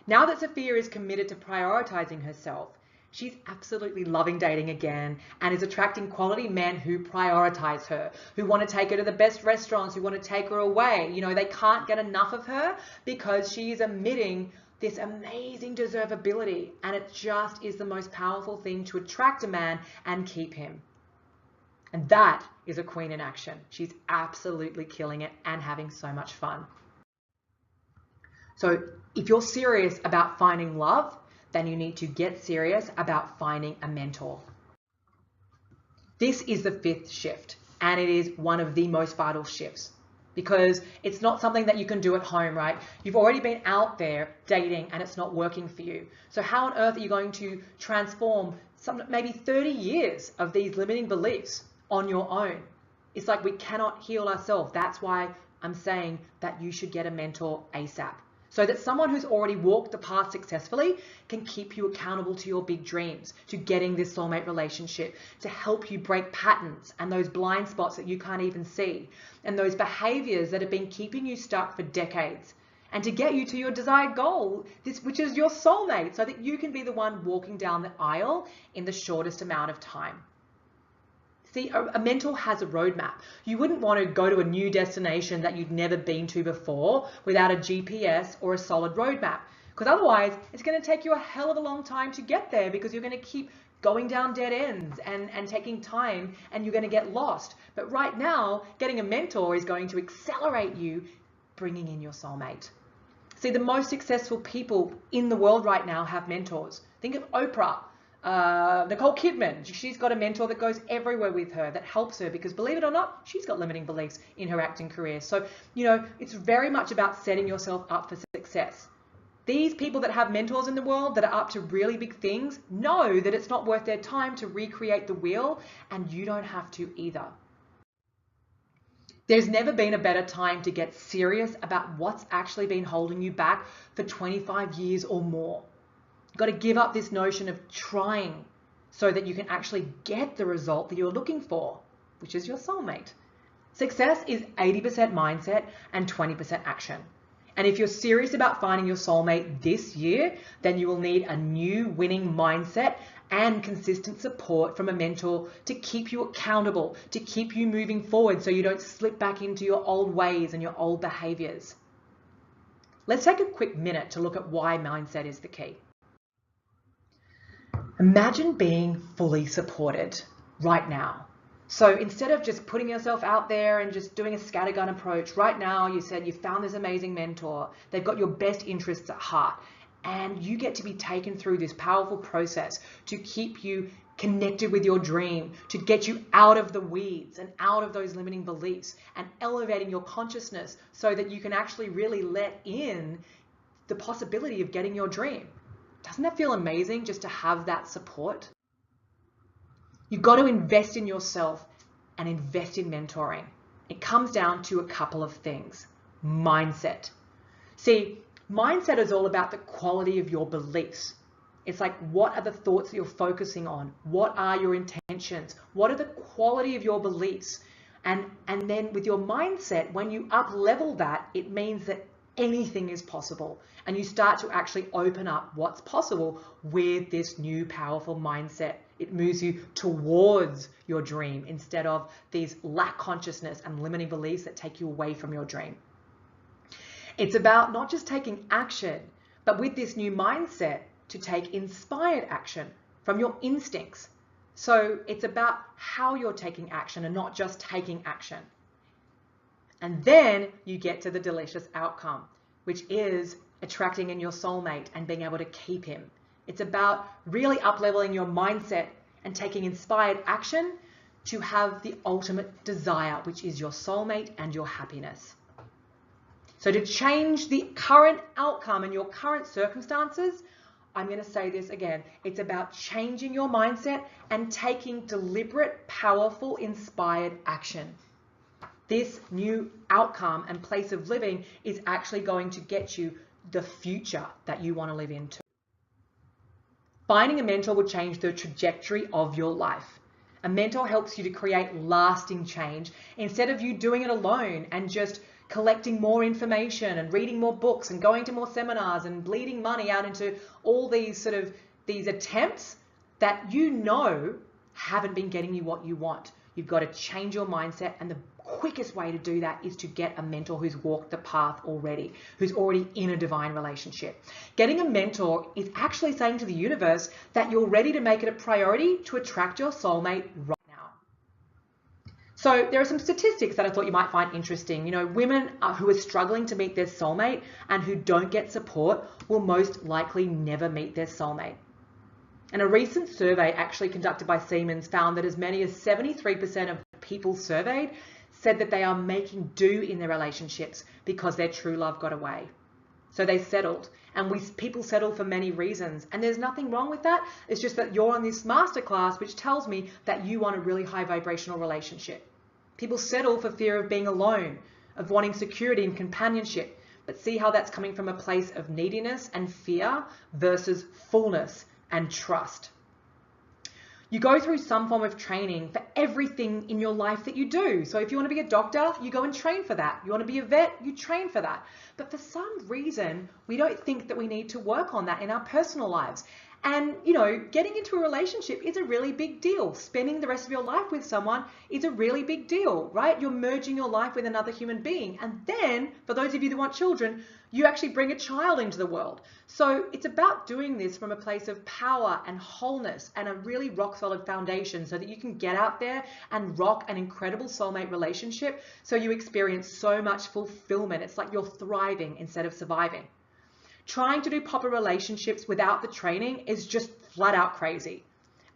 Now that Sophia is committed to prioritizing herself, she's absolutely loving dating again and is attracting quality men who prioritize her, who want to take her to the best restaurants, who want to take her away. You know, they can't get enough of her because she is emitting this amazing deservability, and it just is the most powerful thing to attract a man and keep him. And that is a queen in action. She's absolutely killing it and having so much fun. So if you're serious about finding love, then you need to get serious about finding a mentor. This is the fifth shift, and it is one of the most vital shifts, because it's not something that you can do at home, right? You've already been out there dating and it's not working for you. So how on earth are you going to transform maybe 30 years of these limiting beliefs on your own? It's like we cannot heal ourselves. That's why I'm saying that you should get a mentor ASAP, so that someone who's already walked the path successfully can keep you accountable to your big dreams, to getting this soulmate relationship, to help you break patterns and those blind spots that you can't even see, and those behaviors that have been keeping you stuck for decades, and to get you to your desired goal, which is your soulmate, so that you can be the one walking down the aisle in the shortest amount of time. See, a mentor has a roadmap. You wouldn't want to go to a new destination that you'd never been to before without a GPS or a solid roadmap, because otherwise it's going to take you a hell of a long time to get there, because you're going to keep going down dead ends and taking time, and you're going to get lost. But right now, getting a mentor is going to accelerate you bringing in your soulmate. See, the most successful people in the world right now have mentors. Think of Oprah. Nicole Kidman, she's got a mentor that goes everywhere with her, that helps her, because believe it or not, she's got limiting beliefs in her acting career. So, you know, it's very much about setting yourself up for success. These people that have mentors in the world that are up to really big things know that it's not worth their time to recreate the wheel, and you don't have to either. There's never been a better time to get serious about what's actually been holding you back for 25 years or more. You've got to give up this notion of trying so that you can actually get the result that you're looking for, which is your soulmate. Success is 80% mindset and 20% action. And if you're serious about finding your soulmate this year, then you will need a new winning mindset and consistent support from a mentor to keep you accountable, to keep you moving forward so you don't slip back into your old ways and your old behaviors. Let's take a quick minute to look at why mindset is the key. Imagine being fully supported right now. So instead of just putting yourself out there and just doing a scattergun approach, right now you said you found this amazing mentor, they've got your best interests at heart, and you get to be taken through this powerful process to keep you connected with your dream, to get you out of the weeds and out of those limiting beliefs and elevating your consciousness so that you can actually really let in the possibility of getting your dream. Doesn't that feel amazing just to have that support? You've got to invest in yourself and invest in mentoring. It comes down to a couple of things. Mindset. See, mindset is all about the quality of your beliefs. It's like, what are the thoughts that you're focusing on? What are your intentions? What are the quality of your beliefs? And then with your mindset, when you up level that, it means that anything is possible. And you start to actually open up what's possible with this new powerful mindset. It moves you towards your dream instead of these lack consciousness and limiting beliefs that take you away from your dream. It's about not just taking action, but with this new mindset to take inspired action from your instincts. So it's about how you're taking action and not just taking action. And then you get to the delicious outcome, which is attracting in your soulmate and being able to keep him. It's about really up-leveling your mindset and taking inspired action to have the ultimate desire, which is your soulmate and your happiness. So to change the current outcome and your current circumstances, I'm going to say this again. It's about changing your mindset and taking deliberate, powerful, inspired action. This new outcome and place of living is actually going to get you the future that you want to live into. Finding a mentor will change the trajectory of your life. A mentor helps you to create lasting change instead of you doing it alone and just collecting more information and reading more books and going to more seminars and bleeding money out into all these these attempts that you know haven't been getting you what you want. You've got to change your mindset, and the quickest way to do that is to get a mentor who's walked the path already, who's already in a divine relationship. Getting a mentor is actually saying to the universe that you're ready to make it a priority to attract your soulmate right now. So there are some statistics that I thought you might find interesting. You know, women who are struggling to meet their soulmate and who don't get support will most likely never meet their soulmate. And a recent survey actually conducted by Siemens found that as many as 73% of people surveyed said that they are making do in their relationships because their true love got away. So they settled, and people settle for many reasons, and there's nothing wrong with that. It's just that you're on this masterclass, which tells me that you want a really high vibrational relationship. People settle for fear of being alone, of wanting security and companionship, but see how that's coming from a place of neediness and fear versus fullness and trust. You go through some form of training for everything in your life that you do. So if you want to be a doctor, you go and train for that. You want to be a vet, you train for that. But for some reason, we don't think that we need to work on that in our personal lives. And, you know, getting into a relationship is a really big deal. Spending the rest of your life with someone is a really big deal, right? You're merging your life with another human being. And then, for those of you that want children, you actually bring a child into the world. So it's about doing this from a place of power and wholeness and a really rock solid foundation so that you can get out there and rock an incredible soulmate relationship so you experience so much fulfillment. It's like you're thriving instead of surviving. Trying to do proper relationships without the training is just flat out crazy.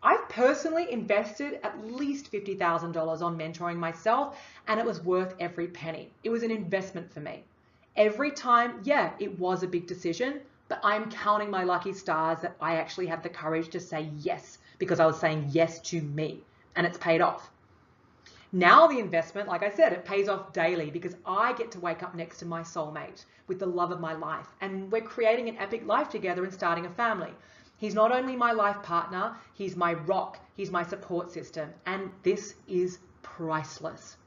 I've personally invested at least $50,000 on mentoring myself, and it was worth every penny. It was an investment for me. Every time, yeah, it was a big decision, but I'm counting my lucky stars that I actually had the courage to say yes, because I was saying yes to me, and it's paid off. Now the investment, like I said, it pays off daily because I get to wake up next to my soulmate with the love of my life, and we're creating an epic life together and starting a family. He's not only my life partner, he's my rock, he's my support system, and this is priceless.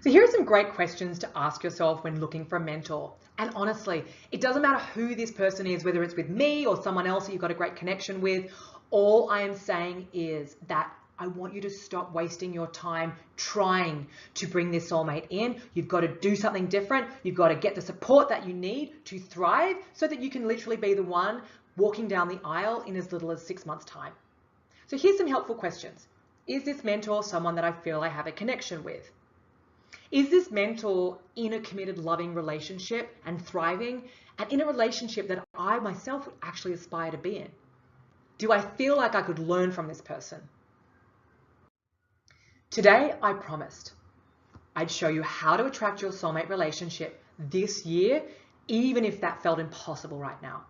So here are some great questions to ask yourself when looking for a mentor. And honestly, it doesn't matter who this person is, whether it's with me or someone else that you've got a great connection with. All I am saying is that I want you to stop wasting your time trying to bring this soulmate in. You've got to do something different. You've got to get the support that you need to thrive so that you can literally be the one walking down the aisle in as little as 6 months' time. So here's some helpful questions. Is this mentor someone that I feel I have a connection with? Is this mentor in a committed, loving relationship and thriving, and in a relationship that I myself would actually aspire to be in? Do I feel like I could learn from this person? Today, I promised I'd show you how to attract your soulmate relationship this year, even if that felt impossible right now.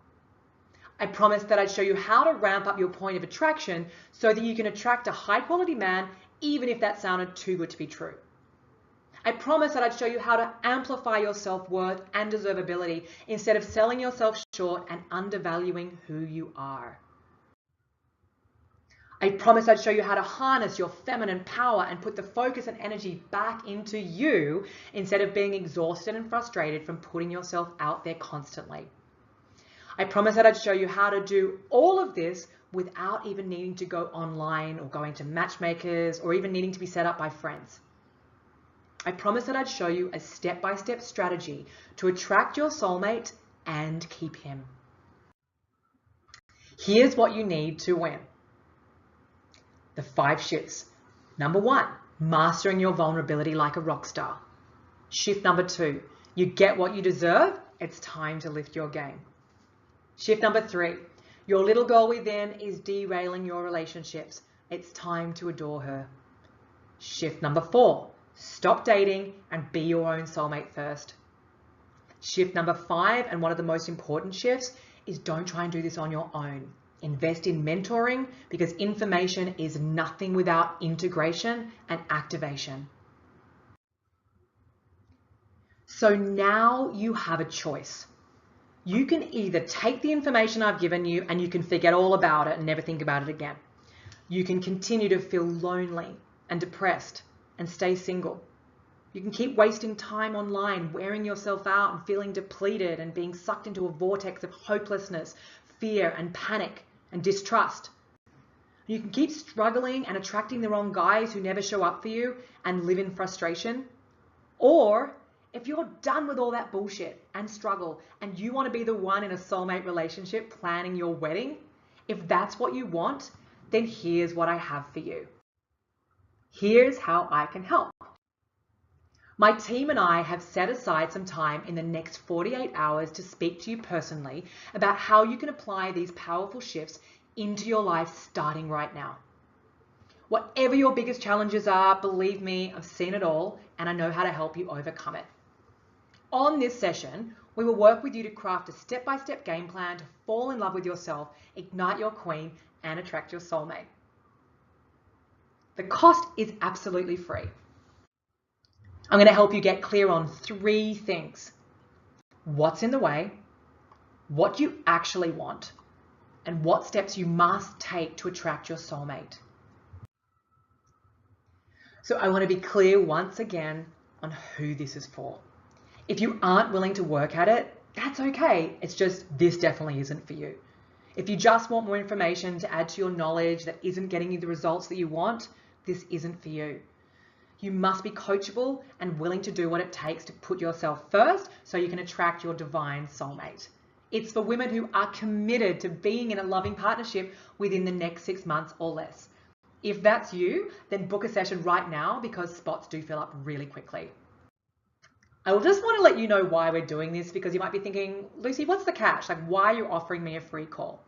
I promised that I'd show you how to ramp up your point of attraction so that you can attract a high-quality man, even if that sounded too good to be true. I promised that I'd show you how to amplify your self-worth and deservability instead of selling yourself short and undervaluing who you are. I promised I'd show you how to harness your feminine power and put the focus and energy back into you instead of being exhausted and frustrated from putting yourself out there constantly. I promised that I'd show you how to do all of this without even needing to go online or going to matchmakers or even needing to be set up by friends. I promised that I'd show you a step-by-step strategy to attract your soulmate and keep him. Here's what you need to win. The 5 shifts. Number 1, mastering your vulnerability like a rock star. Shift number 2, you get what you deserve. It's time to lift your game. Shift number 3, your little girl within is derailing your relationships. It's time to adore her. Shift number 4, stop dating and be your own soulmate first. Shift number 5, and one of the most important shifts, is don't try and do this on your own. Invest in mentoring because information is nothing without integration and activation. So now you have a choice. You can either take the information I've given you and you can forget all about it and never think about it again. You can continue to feel lonely and depressed and stay single. You can keep wasting time online, wearing yourself out and feeling depleted and being sucked into a vortex of hopelessness, fear and panic and distrust. You can keep struggling and attracting the wrong guys who never show up for you and live in frustration. Or if you're done with all that bullshit and struggle and you want to be the one in a soulmate relationship planning your wedding, if that's what you want, then here's what I have for you. Here's how I can help. My team and I have set aside some time in the next 48 hours to speak to you personally about how you can apply these powerful shifts into your life starting right now. Whatever your biggest challenges are, believe me, I've seen it all and I know how to help you overcome it. On this session, we will work with you to craft a step-by-step game plan to fall in love with yourself, ignite your queen, and attract your soulmate. The cost is absolutely free. I'm going to help you get clear on 3 things. What's in the way, what you actually want, and what steps you must take to attract your soulmate. So I want to be clear once again on who this is for. If you aren't willing to work at it, that's okay. It's just this definitely isn't for you. If you just want more information to add to your knowledge that isn't getting you the results that you want, this isn't for you. You must be coachable and willing to do what it takes to put yourself first so you can attract your divine soulmate. It's for women who are committed to being in a loving partnership within the next 6 months or less. If that's you, then book a session right now because spots do fill up really quickly. I will just want to let you know why we're doing this because you might be thinking, Lucy, what's the catch? Like, why are you offering me a free call?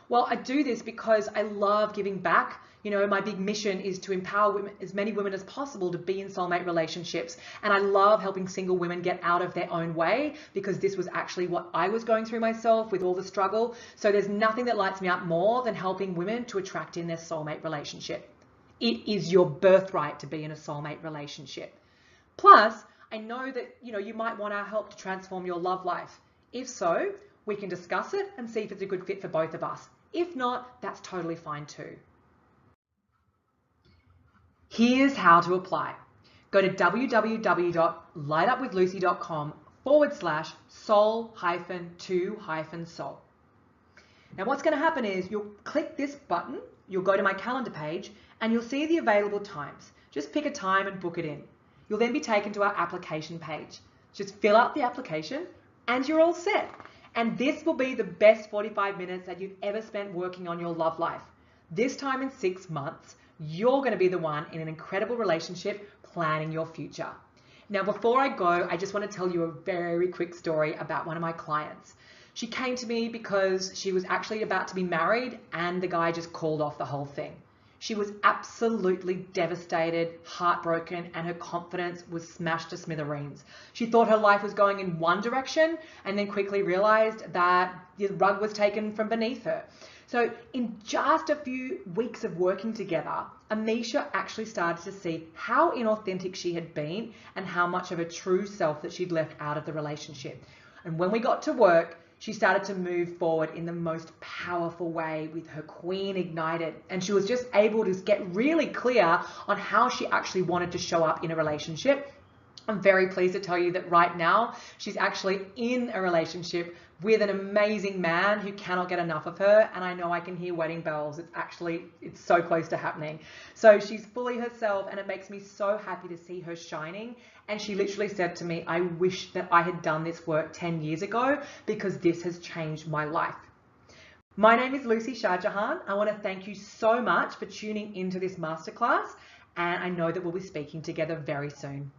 Well, I do this because I love giving back. You know, my big mission is to empower women, as many women as possible to be in soulmate relationships. And I love helping single women get out of their own way because this was actually what I was going through myself with all the struggle. So there's nothing that lights me up more than helping women to attract in their soulmate relationship. It is your birthright to be in a soulmate relationship. Plus, I know that, you might want our help to transform your love life. If so, we can discuss it and see if it's a good fit for both of us. If not, that's totally fine too. Here's how to apply. Go to www.lightupwithlucy.com/soul-2-soul. Now what's going to happen is you'll click this button, you'll go to my calendar page and you'll see the available times. Just pick a time and book it in. You'll then be taken to our application page. Just fill out the application and you're all set. And this will be the best 45 minutes that you've ever spent working on your love life. This time in 6 months, you're going to be the one in an incredible relationship planning your future. Now, before I go, I just want to tell you a very quick story about one of my clients. She came to me because she was actually about to be married and the guy just called off the whole thing. She was absolutely devastated, heartbroken, and her confidence was smashed to smithereens. She thought her life was going in one direction and then quickly realized that the rug was taken from beneath her. So in just a few weeks of working together, Amisha actually started to see how inauthentic she had been and how much of her true self that she'd left out of the relationship. And when we got to work, She started to move forward in the most powerful way with her queen ignited, and she was just able to get really clear on how she actually wanted to show up in a relationship. I'm very pleased to tell you that right now she's actually in a relationship with an amazing man who cannot get enough of her, and I know I can hear wedding bells. It's so close to happening. So she's fully herself, and it makes me so happy to see her shining. And she literally said to me, I wish that I had done this work 10 years ago because this has changed my life. My name is Lucy Shahjahan. I want to thank you so much for tuning into this masterclass, and I know that we'll be speaking together very soon.